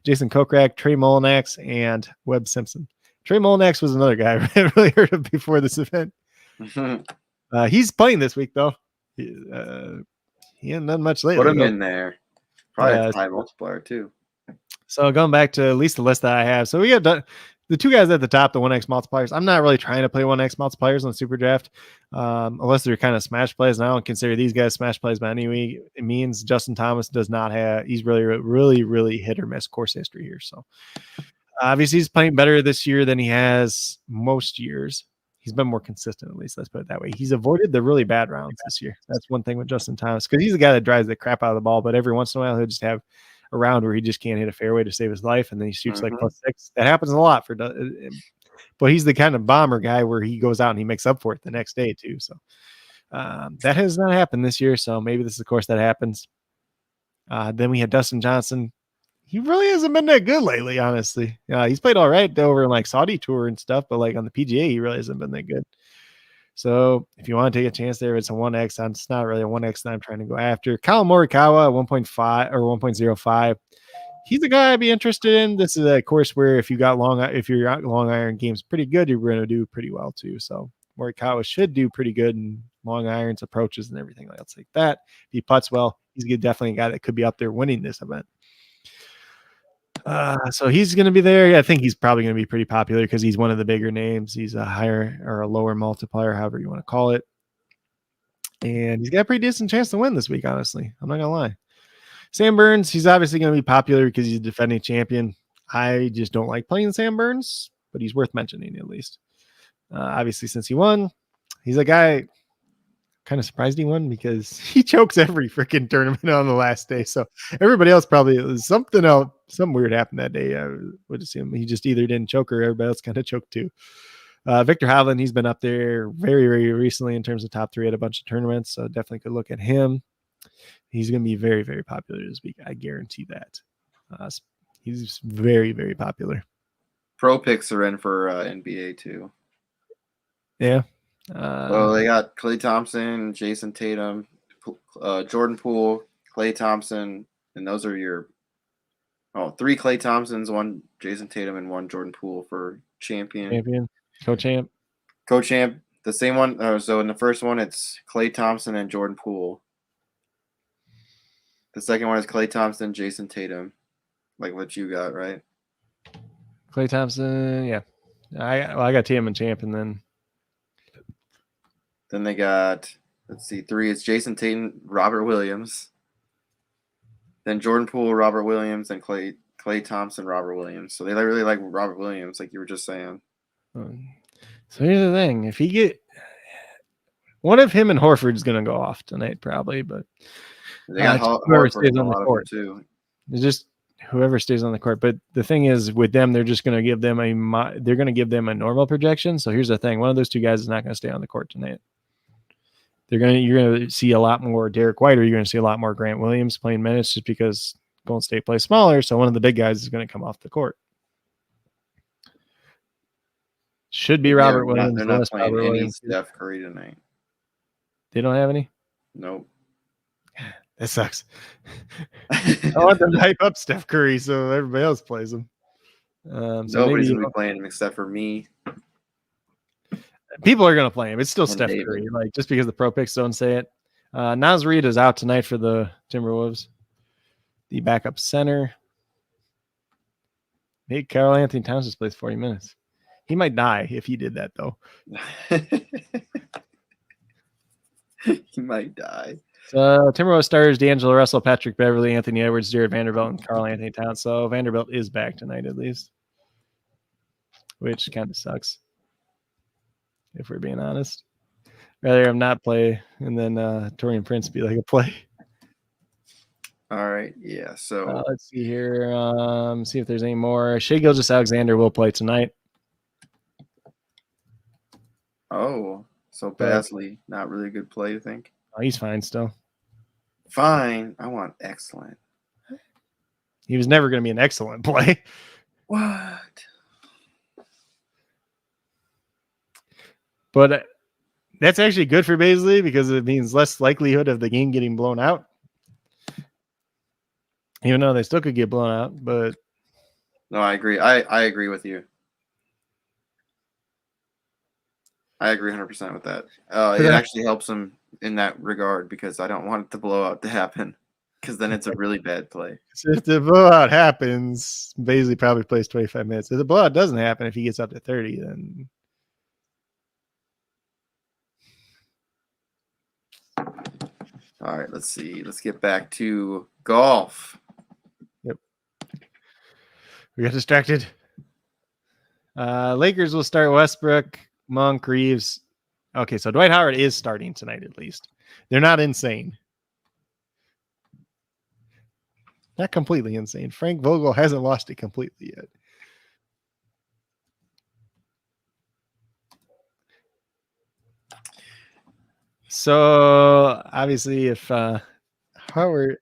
Jason Kokrak, Trey Mullinax, and Webb Simpson. Trey Mullinax was another guy I haven't really heard of before this event. He's playing this week, though. He hasn't done much lately. Put him in there. Probably a high multiplier, too. So going back to at least the list that I have. So we have done the two guys at the top, the 1x multipliers. I'm not really trying to play 1x multipliers on SuperDraft unless they're kind of smash plays. And I don't consider these guys smash plays by any way it means. Justin Thomas does not have, he's really hit or miss course history here. So obviously he's playing better this year than he has most years. He's been more consistent, at least. Let's put it that way. He's avoided the really bad rounds this year. That's one thing with Justin Thomas, because he's the guy that drives the crap out of the ball. But every once in a while, he'll just have a round where he just can't hit a fairway to save his life, and then he shoots like +6. That happens a lot for, but he's the kind of bomber guy where he goes out and he makes up for it the next day too. So that has not happened this year. So maybe this is the course that happens. Then we had Dustin Johnson. He really hasn't been that good lately, honestly. He's played all right over in like Saudi Tour and stuff, but like on the PGA, he really hasn't been that good. So if you want to take a chance there, it's a 1x. It's not really a 1x that I'm trying to go after. Kyle Morikawa 1.5 or 1.05. He's a guy I'd be interested in. This is a course where if your long iron game's pretty good, you're going to do pretty well too. So Morikawa should do pretty good in long irons, approaches, and everything else like that. If he putts well, he's definitely a guy that could be up there winning this event. So he's going to be there. Yeah, I think he's probably going to be pretty popular because he's one of the bigger names. He's a higher or a lower multiplier, however you want to call it. And he's got a pretty decent chance to win this week, honestly. I'm not going to lie. Sam Burns, he's obviously going to be popular because he's a defending champion. I just don't like playing Sam Burns, but he's worth mentioning at least. Obviously, since he won, he's a guy kind of surprised he won because he chokes every freaking tournament on the last day. So everybody else probably something else, something weird happened that day. I would assume he just either didn't choke or everybody else kind of choked too. Victor Hovland, he's been up there very, very recently in terms of top 3 at a bunch of tournaments. So definitely could look at him. He's going to be very, very popular this week. I guarantee that. He's very, very popular. Pro picks are in for NBA too. Yeah. So they got Klay Thompson, Jason Tatum, Jordan Poole, Klay Thompson, and those are your 3 Klay Thompsons, 1 Jason Tatum, and 1 Jordan Poole for champion. Co-champ. The same one. So in the first one, it's Klay Thompson and Jordan Poole. The second one is Klay Thompson, Jason Tatum, like what you got, right? Klay Thompson, yeah. I got Tatum and champ, and then they got, let's see, 3 is Jason Tatum, Robert Williams. Then Jordan Poole, Robert Williams, and Klay Thompson, Robert Williams. So they really like Robert Williams, like you were just saying. So here's the thing: if he get one of him and Horford's going to go off tonight, probably, but they got whoever stays on the court too. It's just whoever stays on the court. But the thing is, with them, they're just going to give them a normal projection. So here's the thing: one of those 2 guys is not going to stay on the court tonight. You're going to see a lot more Derek White, or you're going to see a lot more Grant Williams playing minutes, just because Golden State plays smaller. So one of the big guys is going to come off the court. Should be Robert Williams. They're not playing any Steph Curry tonight. They don't have any? Nope. That sucks. I want them to hype up Steph Curry so everybody else plays him. So nobody's going to be playing him except for me. People are going to play him. It's still Steph Curry, like just because the pro picks don't say it. Naz Reid is out tonight for the Timberwolves. The backup center. Hey, Karl Anthony Towns just plays 40 minutes. He might die if he did that, though. He might die. So Timberwolves stars D'Angelo Russell, Patrick Beverly, Anthony Edwards, Jared Vanderbilt, and Karl Anthony Towns. So Vanderbilt is back tonight at least, which kind of sucks, if we're being honest. Rather him not play and then Taurean Prince be like a play. All right, yeah. So let's see here. See if there's any more. Shai Gilgeous-Alexander will play tonight. Oh, so Basley, not really good play, you think? Oh, he's fine still. Fine. I want excellent. He was never going to be an excellent play. What? But that's actually good for Basley because it means less likelihood of the game getting blown out. Even though they still could get blown out, but no, I agree. I agree with you. I agree 100% with that. It actually helps him in that regard because I don't want the blowout to happen because then it's a really bad play. So if the blowout happens, Basley probably plays 25 minutes. If the blowout doesn't happen, if he gets up to 30, then all right, let's see. Let's get back to golf. Yep. We got distracted. Lakers will start Westbrook, Monk, Reeves. Okay, so Dwight Howard is starting tonight at least. They're not insane. Not completely insane. Frank Vogel hasn't lost it completely yet. So obviously, if Howard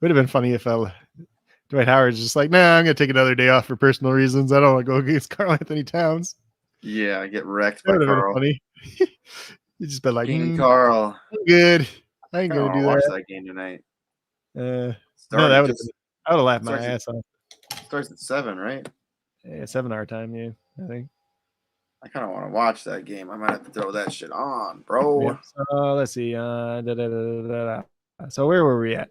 would have been funny if Dwight Howard's just like, nah, I'm gonna take another day off for personal reasons. I don't want to go against Karl Anthony Towns. Yeah, I get wrecked by Karl. Funny. You just been like, Karl, good. I ain't gonna do watch that game tonight. No, that would have. I would have laughed my ass off. Starts at 7, right? Yeah, 7 hour time. Yeah, I think. I kind of want to watch that game. I might have to throw that shit on, bro. Yeah, so let's see. So where were we at?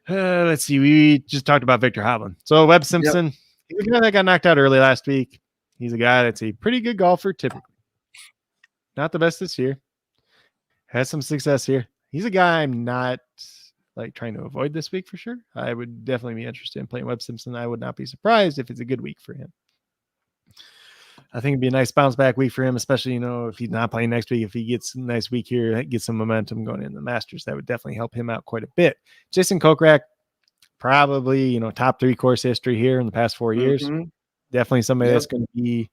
Let's see. We just talked about Victor Hovland. So Webb Simpson, he's a guy that got knocked out early last week. He's a guy that's a pretty good golfer typically. Not the best this year. Has some success here. He's a guy I'm not like trying to avoid this week for sure. I would definitely be interested in playing Webb Simpson. I would not be surprised if it's a good week for him. I think it'd be a nice bounce back week for him, especially, if he's not playing next week. If he gets a nice week here, get some momentum going in the Masters, that would definitely help him out quite a bit. Jason Kokrak, probably, top 3 course history here in the past 4 years. Definitely somebody that's going to be,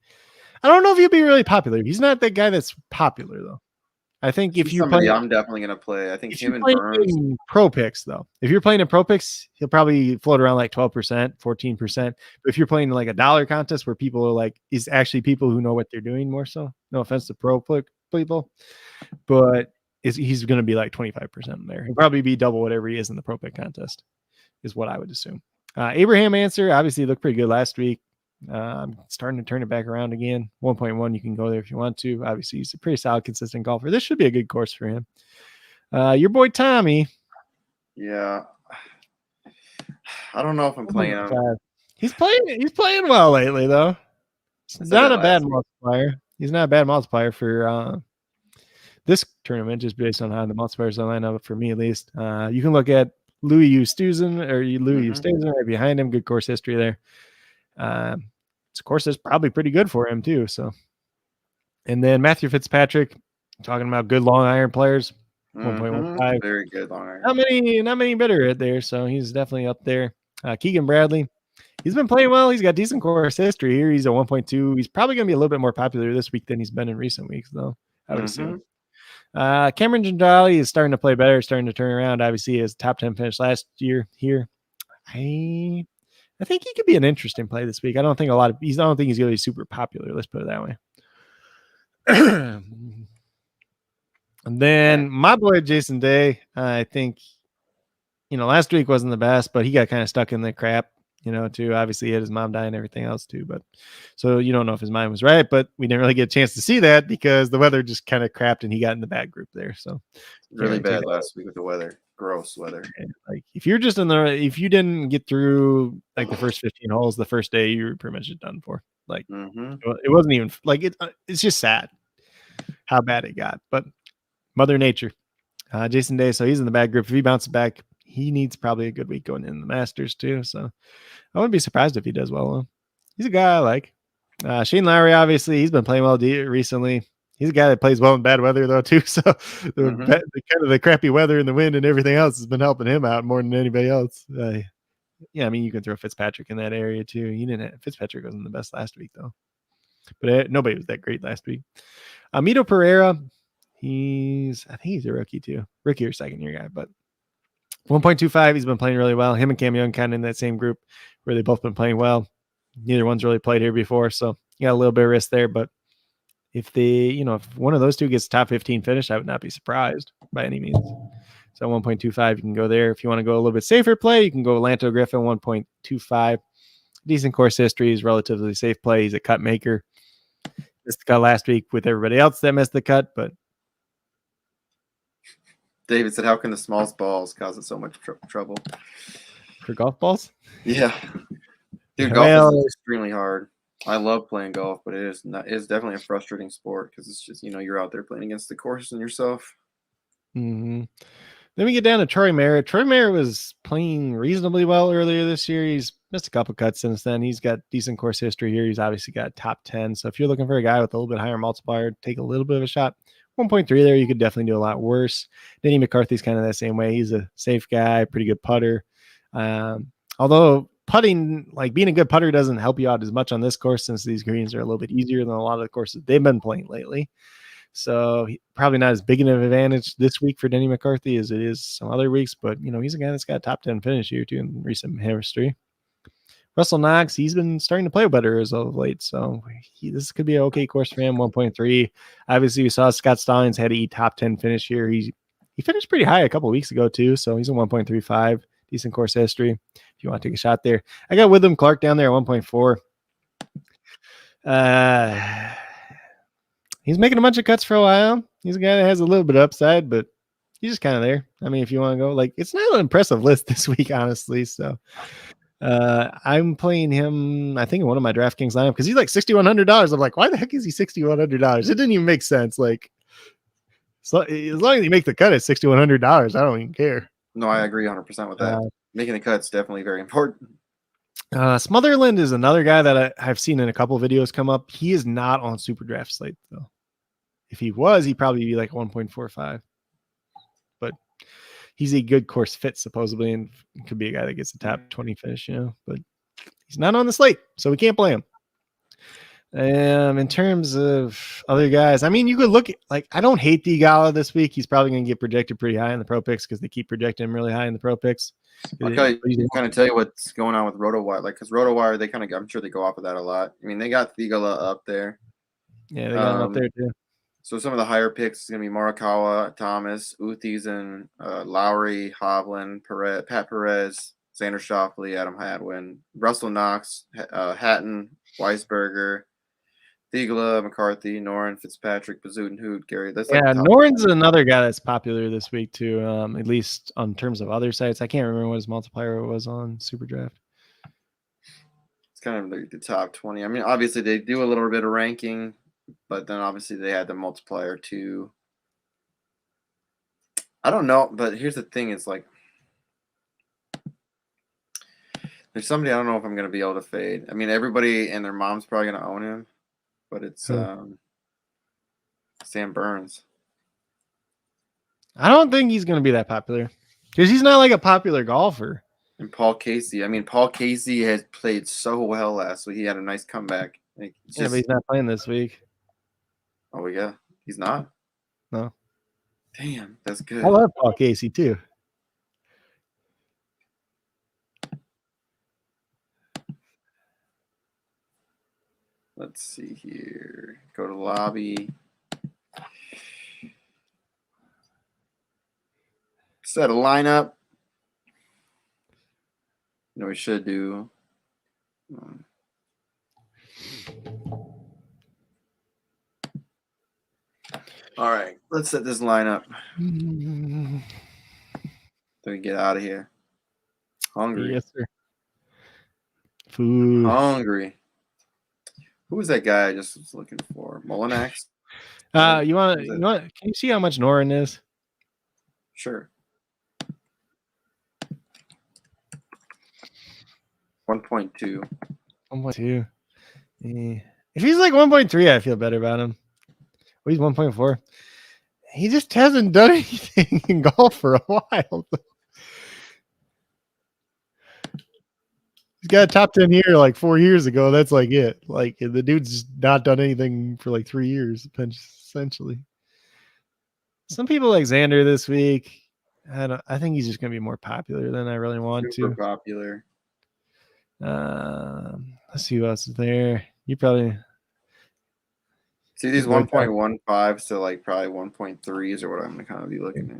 I don't know if he'll be really popular. He's not that guy that's popular though. I think if you're playing, I'm definitely going to play. I think him and Burns. Pro picks though. If you're playing in pro picks, he'll probably float around like 12%, 14%. But if you're playing like a dollar contest where people are like, is actually people who know what they're doing more so. No offense to pro people, but he's going to be like 25% there. He'll probably be double whatever he is in the pro pick contest, is what I would assume. Abraham Answer obviously looked pretty good last week. I'm starting to turn it back around again. 1.1, you can go there if you want to. Obviously, he's a pretty solid, consistent golfer. This should be a good course for him. Your boy Tommy. Yeah. I don't know if I'm playing him. He's playing well lately, though. He's not a bad multiplier. He's not a bad multiplier for this tournament, just based on how the multipliers line up for me, at least. You can look at Louis Oosthuizen right behind him. Good course history there. This course is probably pretty good for him too. So, and then Matthew Fitzpatrick, talking about good long iron players, 1.15, very good long iron. Not many better at there. So he's definitely up there. Keegan Bradley, he's been playing well. He's got decent course history here. He's a 1.2. He's probably going to be a little bit more popular this week than he's been in recent weeks, though. I would assume. Cameron Jindali is starting to play better, starting to turn around. Obviously, his top 10 finish last year here. I think he could be an interesting play this week. I don't think he's going to be super popular. Let's put it that way. And then my boy Jason Day, I think, last week wasn't the best, but he got kind of stuck in the crap, too. Obviously, he had his mom die and everything else too. But so you don't know if his mind was right, but we didn't really get a chance to see that because the weather just kind of crapped and he got in the bad group there. So really bad last week with the weather. Gross weather. Like if you're just if you didn't get through like the first 15 holes the first day, you were pretty much done for. Like it wasn't even like it's just sad how bad it got. But Mother Nature, Jason Day, so he's in the bad group. If he bounces back, he needs probably a good week going in the Masters too. So I wouldn't be surprised if he does well. He's a guy I like. Shane Lowry, obviously, he's been playing well recently. He's a guy that plays well in bad weather, though, too. So the crappy weather and the wind and everything else has been helping him out more than anybody else. You can throw Fitzpatrick in that area, too. Fitzpatrick wasn't the best last week, though. But nobody was that great last week. Mito Pereira, I think he's a rookie, too. Rookie or second-year guy, but 1.25, he's been playing really well. Him and Cam Young kind of in that same group where they've both been playing well. Neither one's really played here before, so you got a little bit of risk there, but if if one of those two gets top 15 finish, I would not be surprised by any means. So 1.25, you can go there. If you want to go a little bit safer play, you can go Lanto Griffin, 1.25. Decent course history, is relatively safe play. He's a cut maker. Missed the cut last week with everybody else that missed the cut, but David said, how can the smallest balls cause so much trouble? For golf balls? Yeah. Dude, golf is extremely hard. I love playing golf, but it's definitely a frustrating sport because it's just, you're out there playing against the course and yourself. Mm-hmm. Then we get down to Troy Merritt. Troy Merritt was playing reasonably well earlier this year. He's missed a couple cuts since then. He's got decent course history here. He's obviously got top 10. So if you're looking for a guy with a little bit higher multiplier, take a little bit of a shot. 1.3 there, you could definitely do a lot worse. Denny McCarthy's kind of that same way. He's a safe guy, pretty good putter. Although putting, like being a good putter, doesn't help you out as much on this course since these greens are a little bit easier than a lot of the courses they've been playing lately. So probably not as big an advantage this week for Denny McCarthy as it is some other weeks, but he's a guy that's got a top 10 finish here too in recent history. Russell Knox, he's been starting to play better as of late, so this could be an okay course for him. 1.3. Obviously, we saw Scott Stallings had a top 10 finish here. He finished pretty high a couple of weeks ago too, so he's a 1.35. Decent course history if you want to take a shot there. I got Wyndham Clark down there at 1.4. He's making a bunch of cuts for a while. He's a guy that has a little bit of upside, but he's just kind of there. I mean, if you want to go, like, it's not an impressive list this week, honestly. So I'm playing him, I think, in one of my DraftKings lineup because he's like $6,100. I'm like, why the heck is he $6,100? It didn't even make sense. Like, so as long as you make the cut at $6,100, I don't even care. No, I agree 100% with that. Making the cut's definitely very important. Smotherland is another guy that I've seen in a couple videos come up. He is not on SuperDraft slate though. If he was, he'd probably be like 1.45. But he's a good course fit supposedly, and could be a guy that gets a top 20 finish, but he's not on the slate, so we can't play him. In terms of other guys, I mean, you could look at, like, I don't hate Digala this week. He's probably going to get projected pretty high in the pro picks because they keep projecting him really high in the pro picks. I'll kind of tell you what's going on with RotoWire, like, because RotoWire, they kind of, I'm sure they go off of that a lot. I mean, they got Digala up there. Yeah, they got him up there too. So some of the higher picks is going to be Morikawa, Thomas, Oosthuizen, Lowry, Hovland, Pat Perez, Xander Schauffele, Adam Hadwin, Russell Knox, Hatton, Weisberger, Thigala, McCarthy, Noren, Fitzpatrick, Bazut, Hood, Gary. That's Noren's another guy that's popular this week too. At least on terms of other sites. I can't remember what his multiplier was on SuperDraft. It's kind of the top 20. I mean, obviously they do a little bit of ranking, but then obviously they had the multiplier too. I don't know, but here's the thing: it's like there's somebody I don't know if I'm going to be able to fade. I mean, everybody and their mom's probably going to own him, but it's Sam Burns. I don't think he's going to be that popular because he's not like a popular golfer. And Paul Casey. I mean, Paul Casey has played so well last week. He had a nice comeback. But he's not playing this week. Oh, yeah. He's not? No. Damn, that's good. I love Paul Casey, too. Let's see here. Go to lobby. Set a lineup. You know, we should do. All right, let's set this lineup. Then we get out of here. Hungry. Yes, sir. Food. Hungry. Who was that guy I just was looking for? Molinax? You want? Can you see how much Noren is? Sure. 1.2. 1.2. If he's like 1.3, I feel better about him. Well, he's 1.4. He just hasn't done anything in golf for a while. He's got a top 10 here like 4 years ago. That's like it. Like the dude's not done anything for like 3 years, essentially. Some people like Xander this week. I think he's just going to be more popular than I really want Super to. Popular. Let's see who else is there. You probably see these 1.15s to like probably 1.3s or what I'm going to kind of be looking at.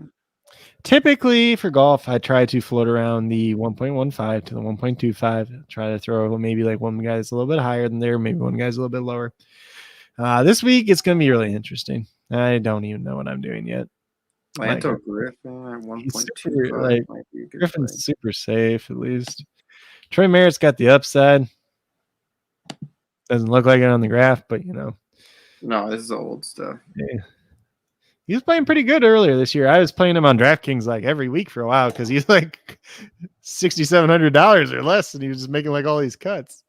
Typically for golf, I try to float around the 1.15 to the 1.25. Try to throw maybe like one guy's a little bit higher than there, maybe one guy's a little bit lower. This week it's going to be really interesting. I don't even know what I'm doing yet. Lanto Griffin at 1.2. Like, Griffin's super safe at least. Troy Merritt's got the upside. Doesn't look like it on the graph, but you know. No, this is old stuff. Yeah. He was playing pretty good earlier this year. I was playing him on DraftKings like every week for a while because he's like $6,700 or less, and he was just making like all these cuts.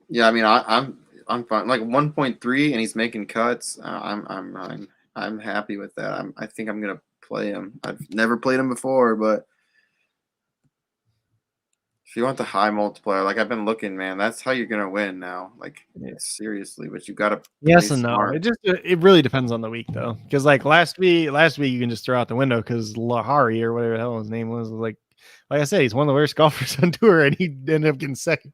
Yeah, I mean, I'm fine. Like 1.3, and he's making cuts. I'm happy with that. I think I'm gonna play him. I've never played him before, but if you want the high multiplier, like I've been looking, man, that's how you're gonna win now. Like seriously, but you gotta. Yes and no. It really depends on the week though, because like last week you can just throw out the window because Lahari or whatever the hell his name was like I said, he's one of the worst golfers on tour, and he ended up getting second.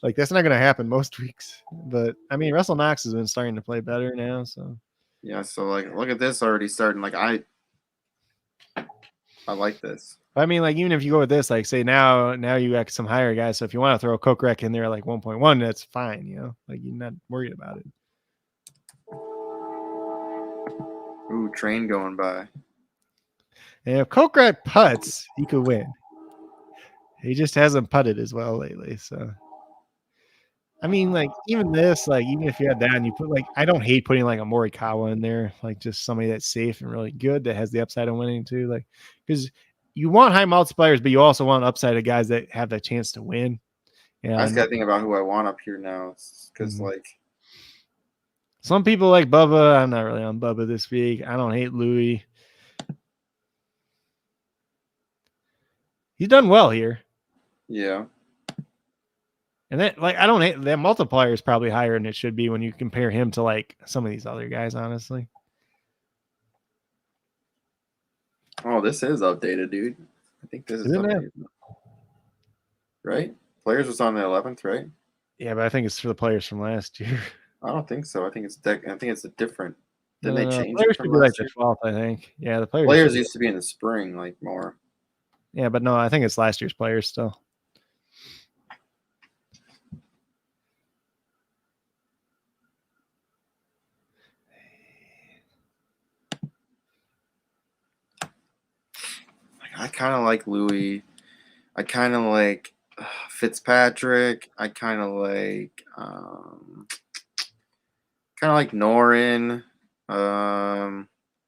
Like that's not gonna happen most weeks, but I mean Russell Knox has been starting to play better now, so yeah. So like, look at this already starting. Like I like this. I mean, like even if you go with this, like say now you got some higher guys. So if you want to throw a Kokrak in there like 1.1, that's fine. You know, like you're not worried about it. Ooh, train going by. And if Kokrat putts, he could win. He just hasn't putted as well lately. So, I mean, like, even this, like, even if you had that and you put, like, I don't hate putting like a Morikawa in there, like just somebody that's safe and really good that has the upside of winning too. Like, because you want high multipliers, but you also want upside of guys that have that chance to win. And I just got to think about who I want up here now. Because, like, some people like Bubba. I'm not really on Bubba this week. I don't hate Louis. He's done well here. Yeah. And that, like, I don't hate that multiplier is probably higher than it should be when you compare him to like some of these other guys, honestly. Oh, this is updated, dude. I think this is updated. Right? Players was on the 11th, right? Yeah, but I think it's for the players from last year. I don't think so. I think it's a different. Didn't they change players it from should be like last the year? 12th, I think. Yeah, the Players used to be in the spring, like more. Yeah, but no, I think it's last year's players still. I kind of like Louis. I kind of like Fitzpatrick. I kind of like Norin. I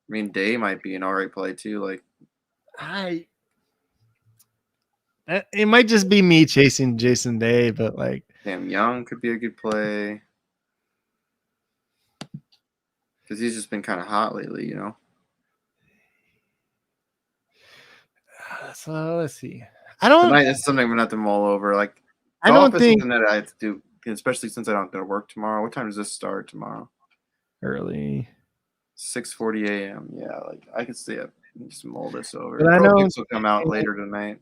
mean, Day might be an alright play too. Like, It might just be me chasing Jason Day, but like Sam Young could be a good play because he's just been kind of hot lately, you know. So let's see. Tonight is something I'm gonna have to mull over. Like, I don't think something that I have to do, especially since I don't go to work tomorrow. What time does this start tomorrow? Early. 6:40 a.m. Yeah, like I could stay up and just mull this over. But I know Picks will come out later tonight.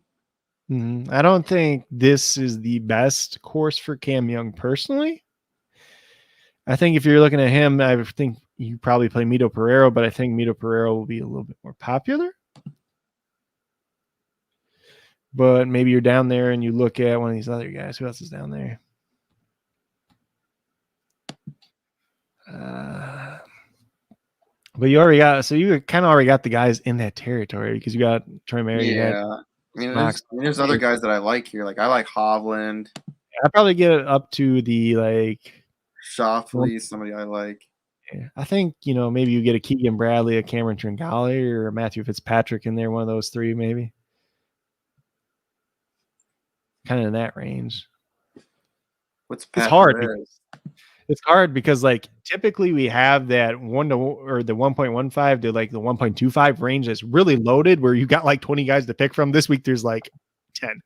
I don't think this is the best course for Cam Young personally. I think if you're looking at him, I think you probably play Mito Pereira, but I think Mito Pereira will be a little bit more popular. But maybe you're down there and you look at one of these other guys. Who else is down there? But you already got, so you kind of already got the guys in that territory because you got Troy Mary. Yeah. I mean, there's other guys that I like here. Like, I like Hovland. I'd probably get it up to the like Shoffley, somebody I like. Yeah. I think, maybe you get a Keegan Bradley, a Cameron Tringali, or a Matthew Fitzpatrick in there, one of those three, maybe. Kind of in that range. What's It's hard. It's hard because, like, typically we have that the 1.15 to like the 1.25 range that's really loaded where you got like 20 guys to pick from. This week there's like 10.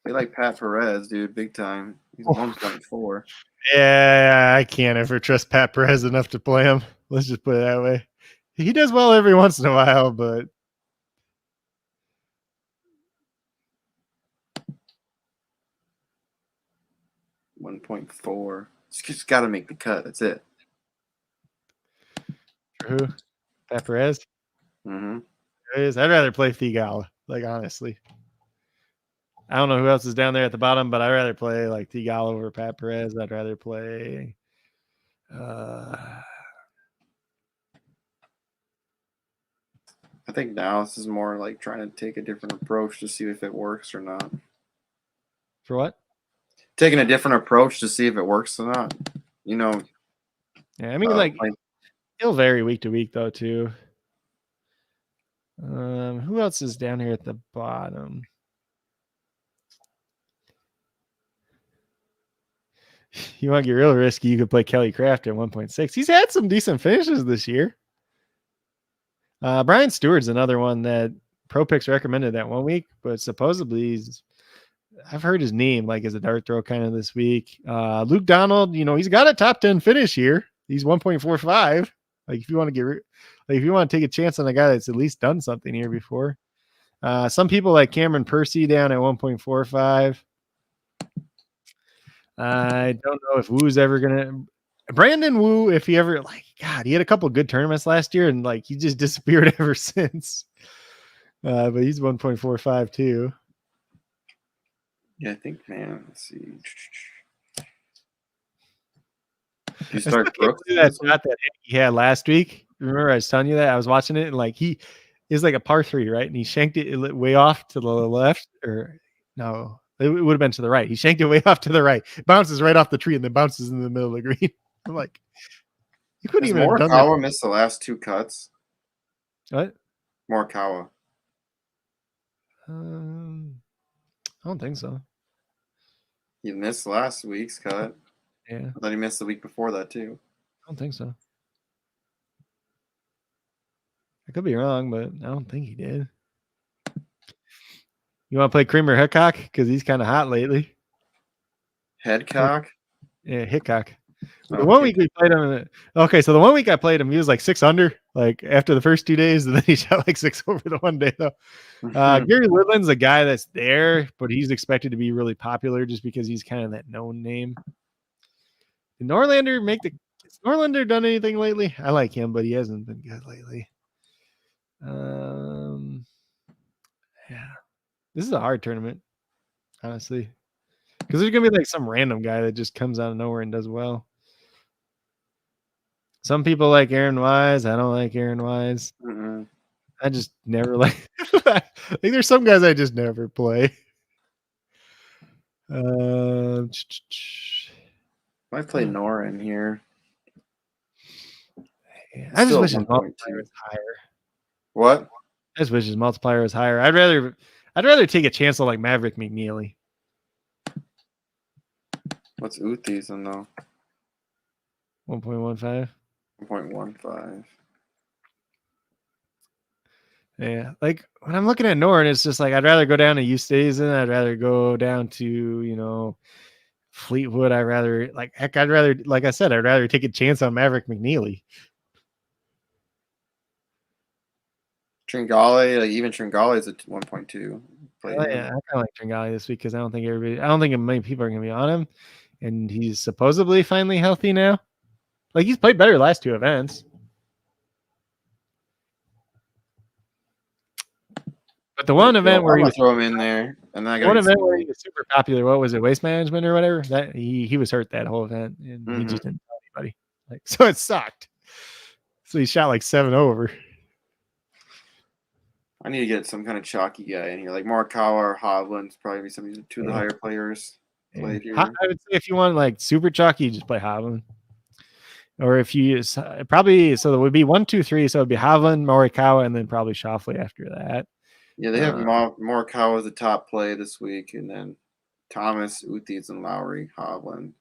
They like Pat Perez, dude, big time. He's 1.4. Yeah, I can't ever trust Pat Perez enough to play him. Let's just put it that way. He does well every once in a while, but 1.4. Just got to make the cut. That's it. For who? Pat Perez? Mm-hmm. I'd rather play Thigala, like, honestly. I don't know who else is down there at the bottom, but I'd rather play like Thigala over Pat Perez. I'd rather play I think now this is more like trying to take a different approach to see if it works or not. For what? Taking a different approach to see if it works or not. Yeah, I mean, it'll vary week to week though too. Who else is down here at the bottom? You want to get real risky, you could play Kelly Craft at 1.6. He's had some decent finishes this year. Brian Stewart's another one that Pro Picks recommended that 1 week, but supposedly I've heard his name like as a dart throw kind of this week. Luke Donald, he's got a top 10 finish here. He's 1.45. Like, if you want to if you want to take a chance on a guy that's at least done something here before. Some people like Cameron Percy down at 1.45. I don't know if Woo's ever gonna. Brandon Wu, if he ever he had a couple of good tournaments last year and he just disappeared ever since. But he's 1.45 too. Yeah, I think, man. Let's see. Do you start Brooks that this week? shot that he had last week. Remember, I was telling you that I was watching it and like he is like a par 3, right? And he shanked it way off to the left, or no, it would have been to the right. He shanked it way off to the right, bounces right off the tree, and then bounces in the middle of the green. I'm like, you couldn't Has even have done that. Morikawa missed the last 2 cuts? What? Morikawa. I don't think so. He missed last week's cut. Yeah, I thought he missed the week before that too. I don't think so. I could be wrong, but I don't think he did. You want to play Creamer Hickok because he's kind of hot lately. Headcock? Yeah, Hickok. The Okay. 1 week we played him. Okay, so the 1 week I played him, he was like 6 under, like after the first 2 days, and then he shot like 6 over the 1 day though. Gary Woodland's a guy that's there, but he's expected to be really popular just because he's kind of that known name. Did Norlander has Norlander done anything lately? I like him, but he hasn't been good lately. Yeah, this is a hard tournament, honestly, because there's gonna be like some random guy that just comes out of nowhere and does well. Some people like Aaron Wise. I don't like Aaron Wise. Mm-mm. I just never like. I think there's some guys I just never play. Might play Nora in here. Yeah, I just Still wish his 1.2. multiplier was higher. What? I just wish his multiplier was higher. I'd rather take a chance on like Maverick McNeely. What's Uthie's in though? 1.15. 1.15. Yeah, like when I'm looking at Norton, it's just like I'd rather go down to Eustazen. I'd rather go down to Fleetwood. I'd rather like I said, I'd rather take a chance on Maverick McNeely. Tringale, like even Tringale is at 1.2. Yeah, I kind of like Tringali this week because I don't think many people are gonna be on him, and he's supposedly finally healthy now. Like he's played better last 2 events. But the one event where I'm he gonna was throw him in there, and then I got one event where he was super popular, what was it, Waste Management or whatever? That he was hurt that whole event, and he just didn't tell anybody. Like so, it sucked. So he shot like 7 over. I need to get some kind of chalky guy in here, like Morikawa or Hovland's probably be some of the 2 of the higher players played here. I would say if you want like super chalky, you just play Hovland. Or if you use probably so it would be 1, 2, 3. So it'd be Hovland, Morikawa, and then probably Schauffele after that. Yeah, they have Morikawa as the top play this week, and then Thomas, Uthie's, and Lowry, Hovland.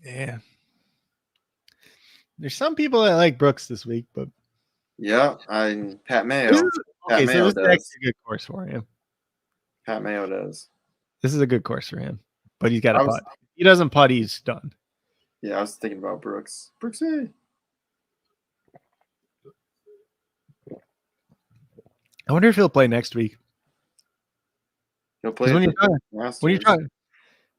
Yeah. There's some people that like Brooks this week, but yeah, Pat Mayo. This Pat Mayo is does. actually a good course for him. Pat Mayo does. This is a good course for him, but he's got to putt. If he doesn't putt, he's done. Yeah, I was thinking about Brooks. Brooksy. I wonder if he'll play next week. He'll play when at you're the Masters. When you're talking,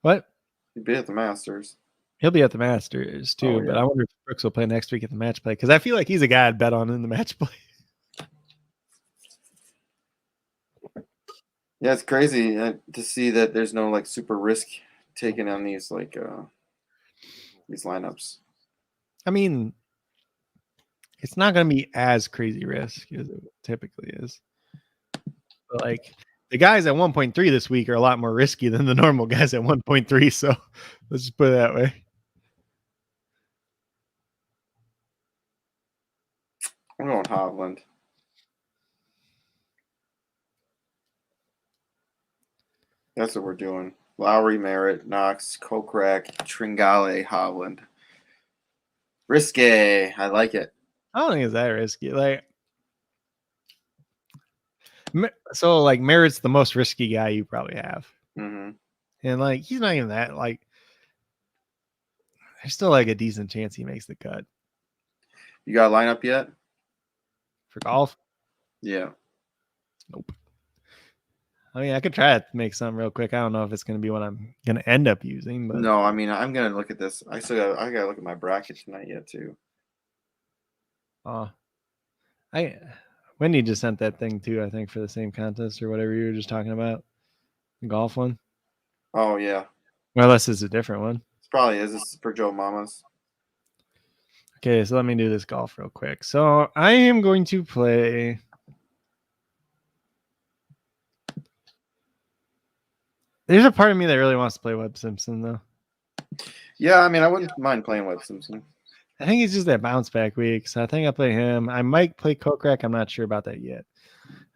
what? He'll be at the Masters. He'll be at the Masters too, but I wonder if Brooks will play next week at the match play because I feel like he's a guy I'd bet on in the match play. Yeah, it's crazy to see that there's no like super risk taken on these these lineups. I mean, it's not going to be as crazy risk as it typically is. But like the guys at 1.3 this week are a lot more risky than the normal guys at 1.3. So let's just put it that way. I'm going Hovland. That's what we're doing. Lowry, Merritt, Knox, Kokrak, Tringale, Hovland. Risky. I like it. I don't think it's that risky. So Merritt's the most risky guy you probably have. Mm-hmm. And like he's not even that there's still like a decent chance he makes the cut. You got a lineup yet? For golf? Yeah. Nope. I mean, I could try to make something real quick. I don't know if it's going to be what I'm going to end up using. But no, I mean, I'm going to look at this. I got to look at my bracket tonight yet too. Wendy just sent that thing too, I think, for the same contest or whatever you were just talking about. The golf one. Oh yeah, Or unless it's a different one. it probably is. This is for Joe Mamas. Okay, so let me do this golf real quick. So I am going to play. There's a part of me that really wants to play Webb Simpson, though. Yeah, I mean, I wouldn't mind playing Webb Simpson. I think it's just that bounce back week. So I think I'll play him. I might play Kokrak. I'm not sure about that yet.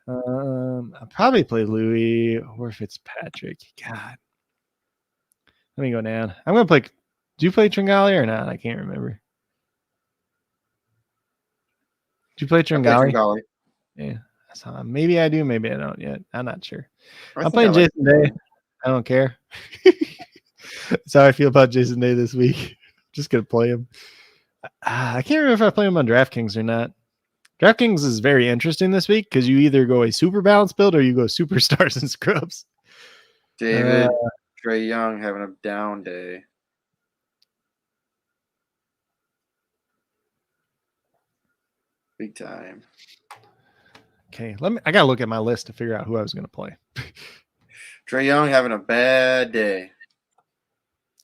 I'll probably play Louis or Fitzpatrick. God. Let me go down. I'm going to play. Do you play Tringali or not? I can't remember. Do you play Tringali? Tringali. Yeah. So maybe I do. Maybe I don't yet. I'm not sure. I'm think playing I like Jason Day. I don't care. That's how I feel about Jason Day this week. Just going to play him. I can't remember if I play him on DraftKings or not. DraftKings is very interesting this week because you either go a super balanced build or you go superstars and scrubs. David Trey Young having a down day. Big time. Okay, I gotta look at my list to figure out who I was gonna play. Trey Young having a bad day.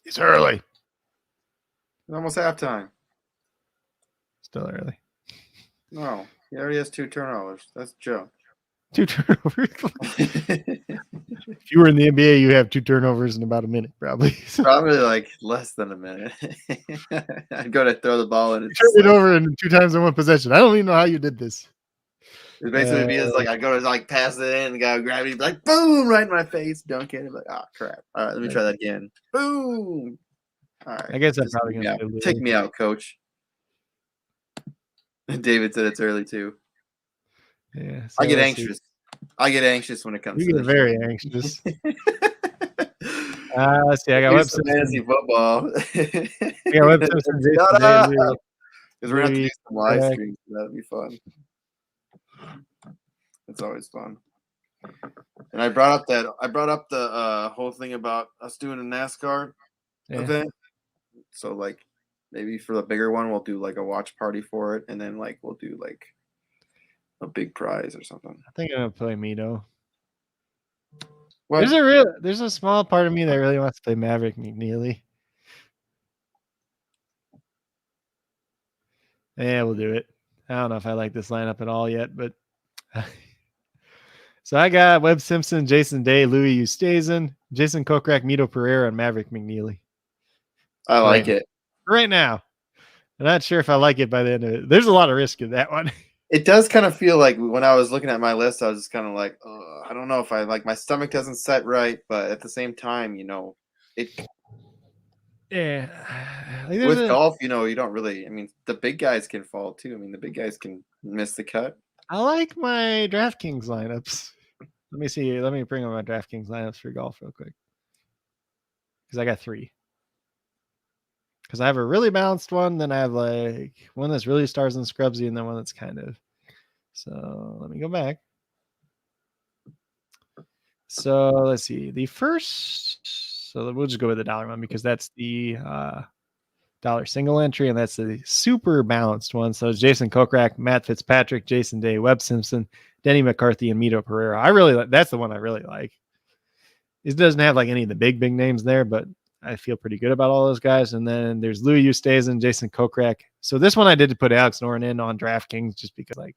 It's early. It's almost halftime. Still early. No, he already has 2 turnovers. That's Joe. 2 turnovers. If you were in the NBA, you have 2 turnovers in about a minute, probably. Probably like less than a minute. I'd go to throw the ball and Turn it over in 2 times in 1 possession. I don't even know how you did this. It basically be like I go to like pass it in, the guy would grab it, he'd be like boom, right in my face, dunk it. Like, oh crap. All right, let me try that again. Boom. All right. I guess I'm probably gonna take me out, coach. David said it's early too. Yeah. I get anxious. I get anxious when it comes to to this. You get very anxious. Let's see. I got Webb Simpson. Fantasy football. Yeah, Webb Simpson. Because we're gonna have to do some live streams. That'd be fun. It's always fun. And I brought up the whole thing about us doing a NASCAR event. So like maybe for the bigger one we'll do like a watch party for it, and then like we'll do like a big prize or something. I think I'm gonna play Mito. What? There's a small part of me that really wants to play Maverick McNeely. Yeah, we'll do it. I don't know if I like this lineup at all yet, but so I got Webb Simpson, Jason Day, Louis Oosthuizen, Jason Kokrak, Mito Pereira, and Maverick McNeely. I like it. Right now. I'm not sure if I like it by the end of it. There's a lot of risk in that one. It does kind of feel like when I was looking at my list, I was just kind of like, I don't know if I like, my stomach doesn't set right, but at the same time, it. Yeah. With golf, you don't really. I mean, the big guys can fall too. I mean, the big guys can miss the cut. I like my DraftKings lineups. Let me see. Let me bring up my DraftKings lineups for golf real quick. Because I got 3. Because I have a really balanced one, then I have like one that's really stars and scrubsy, and then one that's kind of. So let me go back. So let's see. The first, so we'll just go with the dollar one because that's the dollar single entry, and that's the super balanced one. So it's Jason Kokrak, Matt Fitzpatrick, Jason Day, Webb Simpson, Denny McCarthy, and Mito Pereira. That's the one I really like. It doesn't have like any of the big names there, but I feel pretty good about all those guys. And then there's Louis Oosthuizen, Jason Kokrak. So this one I did put Alex Noren in on DraftKings just because like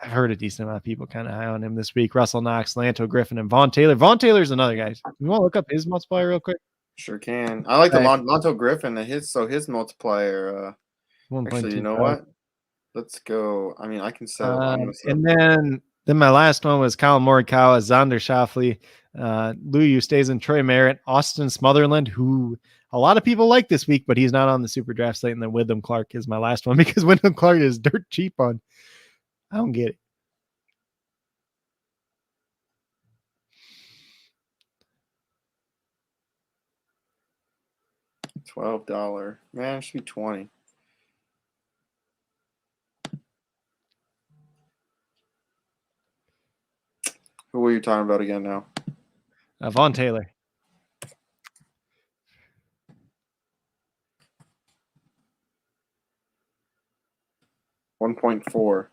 I've heard a decent amount of people kind of high on him this week. Russell Knox, Lanto Griffin, and Vaughn Taylor. Vaughn Taylor's another guy. You want to look up his multiplier real quick? Sure can. I like the Monto Griffin. His multiplier. Actually, you know what? Let's go. I mean, I can set up. And then my last one was Kyle Morikawa, Xander Schauffele, Louis Oosthuizen, Troy Merritt, Austin Smotherland, who a lot of people like this week, but he's not on the super draft slate. And then Wyndham Clark is my last one because Wyndham Clark is dirt cheap on. I don't get it. $12. Man, it should be 20. Who were you talking about again now? Vaughn Taylor. $1.4.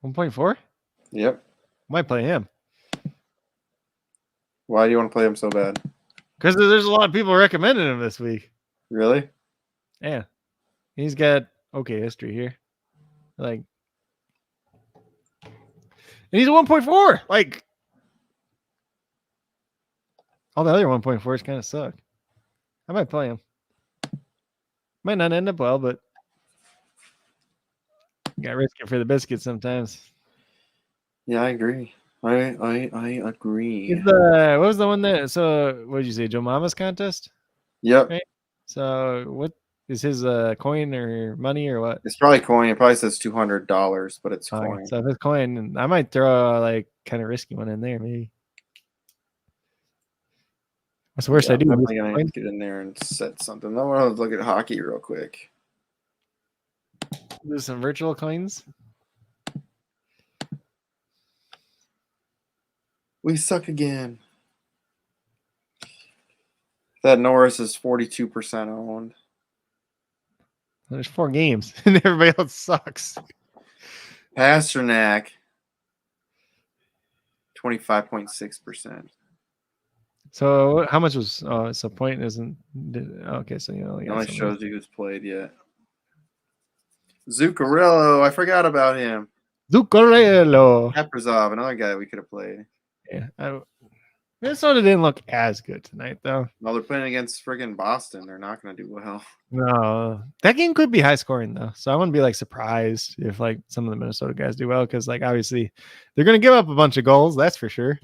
1.4? Yep. Might play him. Why do you want to play him so bad? Because there's a lot of people recommending him this week. Really? Yeah. He's got okay history here. Like, and he's a 1.4. Like, all the other 1.4s kind of suck. I might play him. Might not end up well, but you got to risk it for the biscuit sometimes. Yeah, I agree. I agree. What was the one that? So, what did you say? Joe Mama's contest? Yep. Right. So, what is his coin or money or what? It's probably coin. It probably says $200, but it's Okay, coin. so if it's coin, I might throw a like kind of risky one in there, maybe. What's the worst Yeah, I do? I'm definitely gonna get in there and set something. I want to look at hockey real quick. Do some virtual coins. We suck again. That Norris is 42% owned. There's 4 games, and everybody else sucks. Pasternak, 25.6%. So how much was? Oh, so point isn't. Okay, so you know, It only shows you who's played yet. Zuccarello, I forgot about him. Zuccarello. Kaprizov, another guy we could have played. Yeah, Minnesota didn't look as good tonight, though. No, they're playing against friggin' Boston. They're not going to do well. No, that game could be high scoring though, so I wouldn't be like surprised if like some of the Minnesota guys do well because like obviously they're gonna give up a bunch of goals, that's for sure.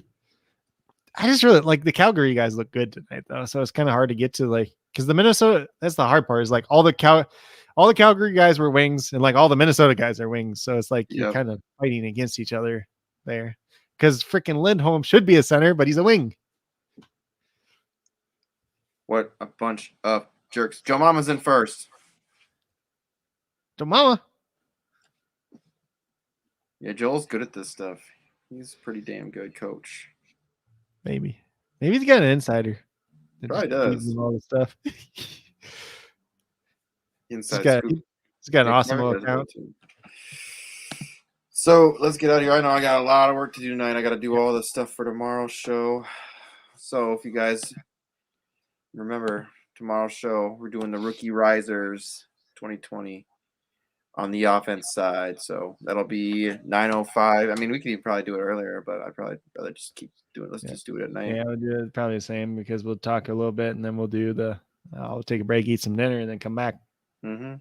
I just really like the Calgary guys look good tonight though, so it's kind of hard to get to like because the Minnesota that's the hard part is like all the Calgary guys were wings and like all the Minnesota guys are wings, so it's like you're kind of fighting against each other there because freaking Lindholm should be a center, but he's a wing. What a bunch of jerks. Joe Mama's in first. Joe Mama. Yeah, Joel's good at this stuff. He's a pretty damn good coach. Maybe he's got an insider. Probably does. All this stuff. Inside he's got an awesome account. So let's get out of here. I know I got a lot of work to do tonight. I got to do all this stuff for tomorrow's show. So if you guys remember tomorrow's show, we're doing the Rookie Risers 2020 on the offense side. So that'll be 9:05. I mean, we could even probably do it earlier, but I'd probably rather just keep doing it. Let's just do it at night. Yeah, we'll do it probably the same because we'll talk a little bit and then we'll do I'll take a break, eat some dinner, and then come back. Mm-hmm.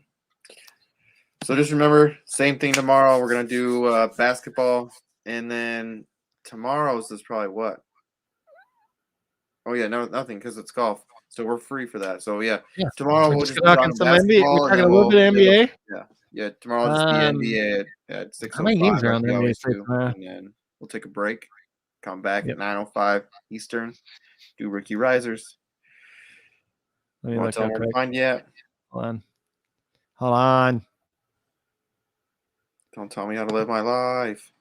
So just remember, same thing tomorrow. We're going to do basketball. And then tomorrow's is probably what? Oh, yeah, nothing because it's golf. So we're free for that. So, yeah. Tomorrow we'll just talk some NBA. We're talking a little bit of NBA. Yeah, tomorrow will just be NBA at 6:05. How many games are on the NBA? And then we'll take a break, come back at 9:05 Eastern, do Rookie Risers. Let me look tell them where to find you at? Hold on. Don't tell me how to live my life.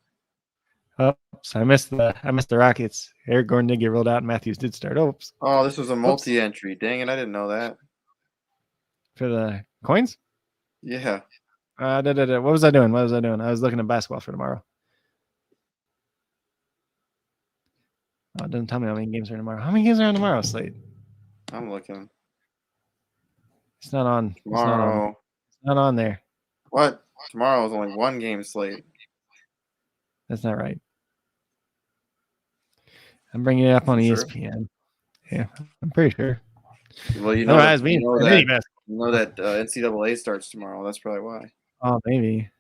Oops, I missed the Rockets. Eric Gordon did get rolled out and Matthews did start. Oops. Oh, this was a multi-entry. Dang it, I didn't know that. For the coins? Yeah. What was I doing? I was looking at basketball for tomorrow. Oh, it doesn't tell me how many games are tomorrow. How many games are on tomorrow, Slate? I'm looking. It's not on. Tomorrow. It's not on there. What? Tomorrow is only one game slate. That's not right. I'm bringing it up on ESPN. Yeah, I'm pretty sure. Well, you know that NCAA starts tomorrow. That's probably why. Oh, maybe.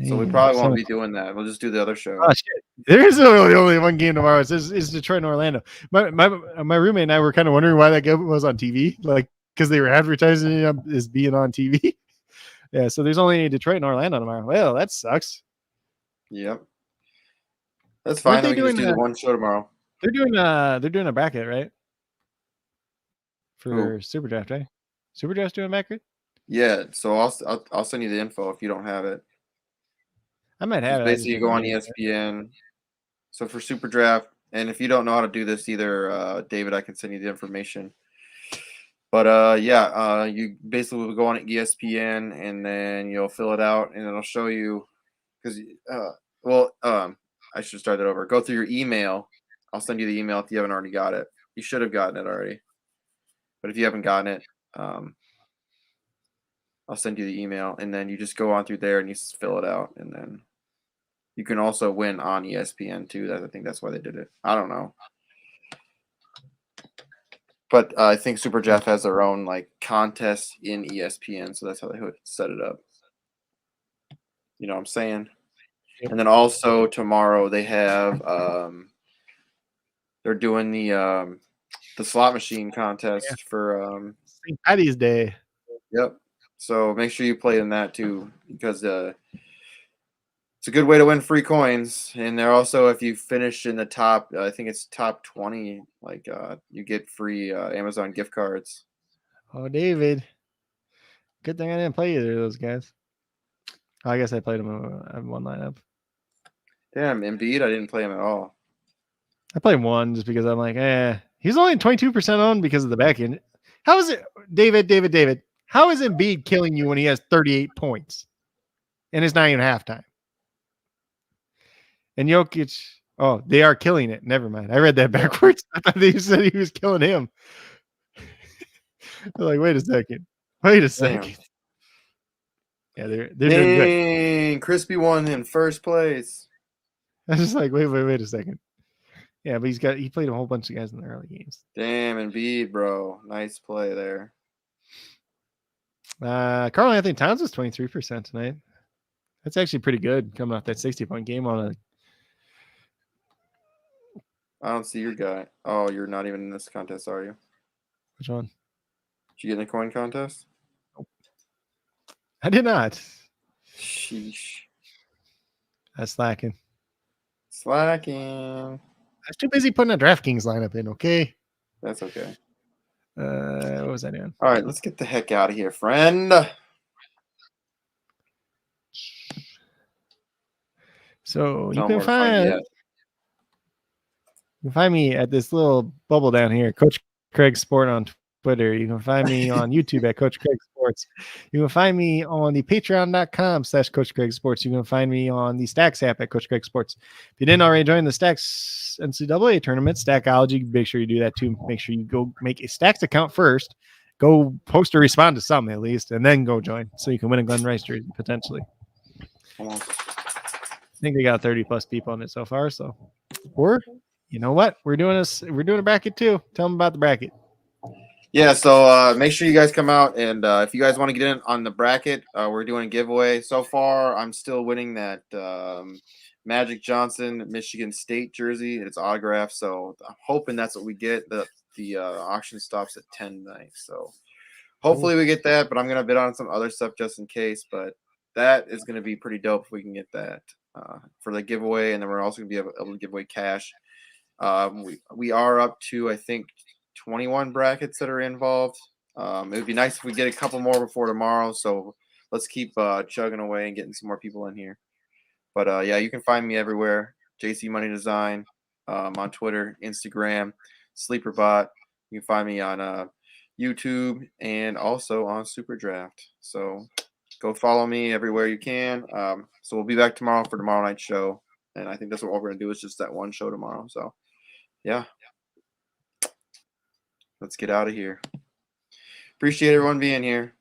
So we probably won't be doing that. We'll just do the other show. Oh shit! There is only one game tomorrow. It's Detroit and Orlando. My roommate and I were kind of wondering why that game was on TV, like because they were advertising it as being on TV. Yeah, so there's only Detroit and Orlando tomorrow. Well, that sucks. Yep. That's fine. We can just do the one show tomorrow. They're doing a bracket, right? For SuperDraft, right? SuperDraft's doing a bracket? Yeah, so I'll send you the info if you don't have it. I might have it. Basically, you go on ESPN. So for SuperDraft, and if you don't know how to do this either, David, I can send you the information. But you basically will go on ESPN and then you'll fill it out and it'll show you because I should start that over. Go through your email. I'll send you the email if you haven't already got it. You should have gotten it already, but if you haven't gotten it, I'll send you the email, and then you just go on through there and you fill it out, and then you can also win on ESPN too. I think that's why they did it. I don't know, but I think SuperDraft has their own like contest in ESPN, so that's how they set it up. You know what I'm saying? Yep. And then also tomorrow they have they're doing the slot machine contest for St. Patty's Day. Yep. So make sure you play in that too, because it's a good way to win free coins. And they're also, if you finish in the top, I think it's top 20, like you get free Amazon gift cards. Oh, David. Good thing I didn't play either of those guys. I guess I played them in one lineup. Damn, Embiid, I didn't play him at all. I played one just because I'm like, he's only 22% on because of the back end. How is it, David? How is Embiid killing you when he has 38 points and it's not even halftime? And Jokic, they are killing it. Never mind. I read that backwards. I thought they said he was killing him. They're like, wait a second. Damn. Yeah, they're doing good. Dang, Crispy won in first place. I was just like, wait a second. Yeah, but he played a whole bunch of guys in the early games. Damn, Embiid, bro. Nice play there. Karl Anthony Towns was 23% tonight. That's actually pretty good coming off that 60-point game on a. I don't see your guy. Oh, you're not even in this contest, are you? Which one? Did you get in the coin contest? Nope. I did not. Sheesh. That's slacking. Slacking. I was too busy putting a DraftKings lineup in, okay? That's okay. What was I doing? All right, let's get the heck out of here, friend. So you Tell 'em can where to find you at. You can find me at this little bubble down here, Coach Craig Sport on Twitter. You can find me on YouTube at Coach Craig Sports. You can find me on the patreon.com/Coach Craig Sports. You can find me on the Stacks app at Coach Craig Sports. If you didn't already join the Stacks NCAA tournament, Stackology, make sure you do that too. Make sure you go make a Stacks account first. Go post or respond to some at least, and then go join so you can win a Glenn Rice jersey potentially. I think they got 30+ people on it so far. So, or you know what? We're doing a bracket too. Tell them about the bracket. Yeah, so make sure you guys come out, and if you guys want to get in on the bracket, we're doing a giveaway. So far, I'm still winning that Magic Johnson Michigan State jersey. It's autographed, so I'm hoping that's what we get. The auction stops at 10 tonight, so hopefully we get that. But I'm gonna bid on some other stuff just in case. But that is gonna be pretty dope if we can get that for the giveaway, and then we're also gonna be able to give away cash. We are up to, I think, 21 brackets that are involved. It would be nice if we get a couple more before tomorrow. So let's keep chugging away and getting some more people in here. But yeah, you can find me everywhere. JC Money Design on Twitter, Instagram, SleeperBot. You can find me on YouTube and also on SuperDraft. So go follow me everywhere you can. So we'll be back tomorrow for tomorrow night's show. And I think that's what we're going to do is just that one show tomorrow. So, yeah. Let's get out of here. Appreciate everyone being here.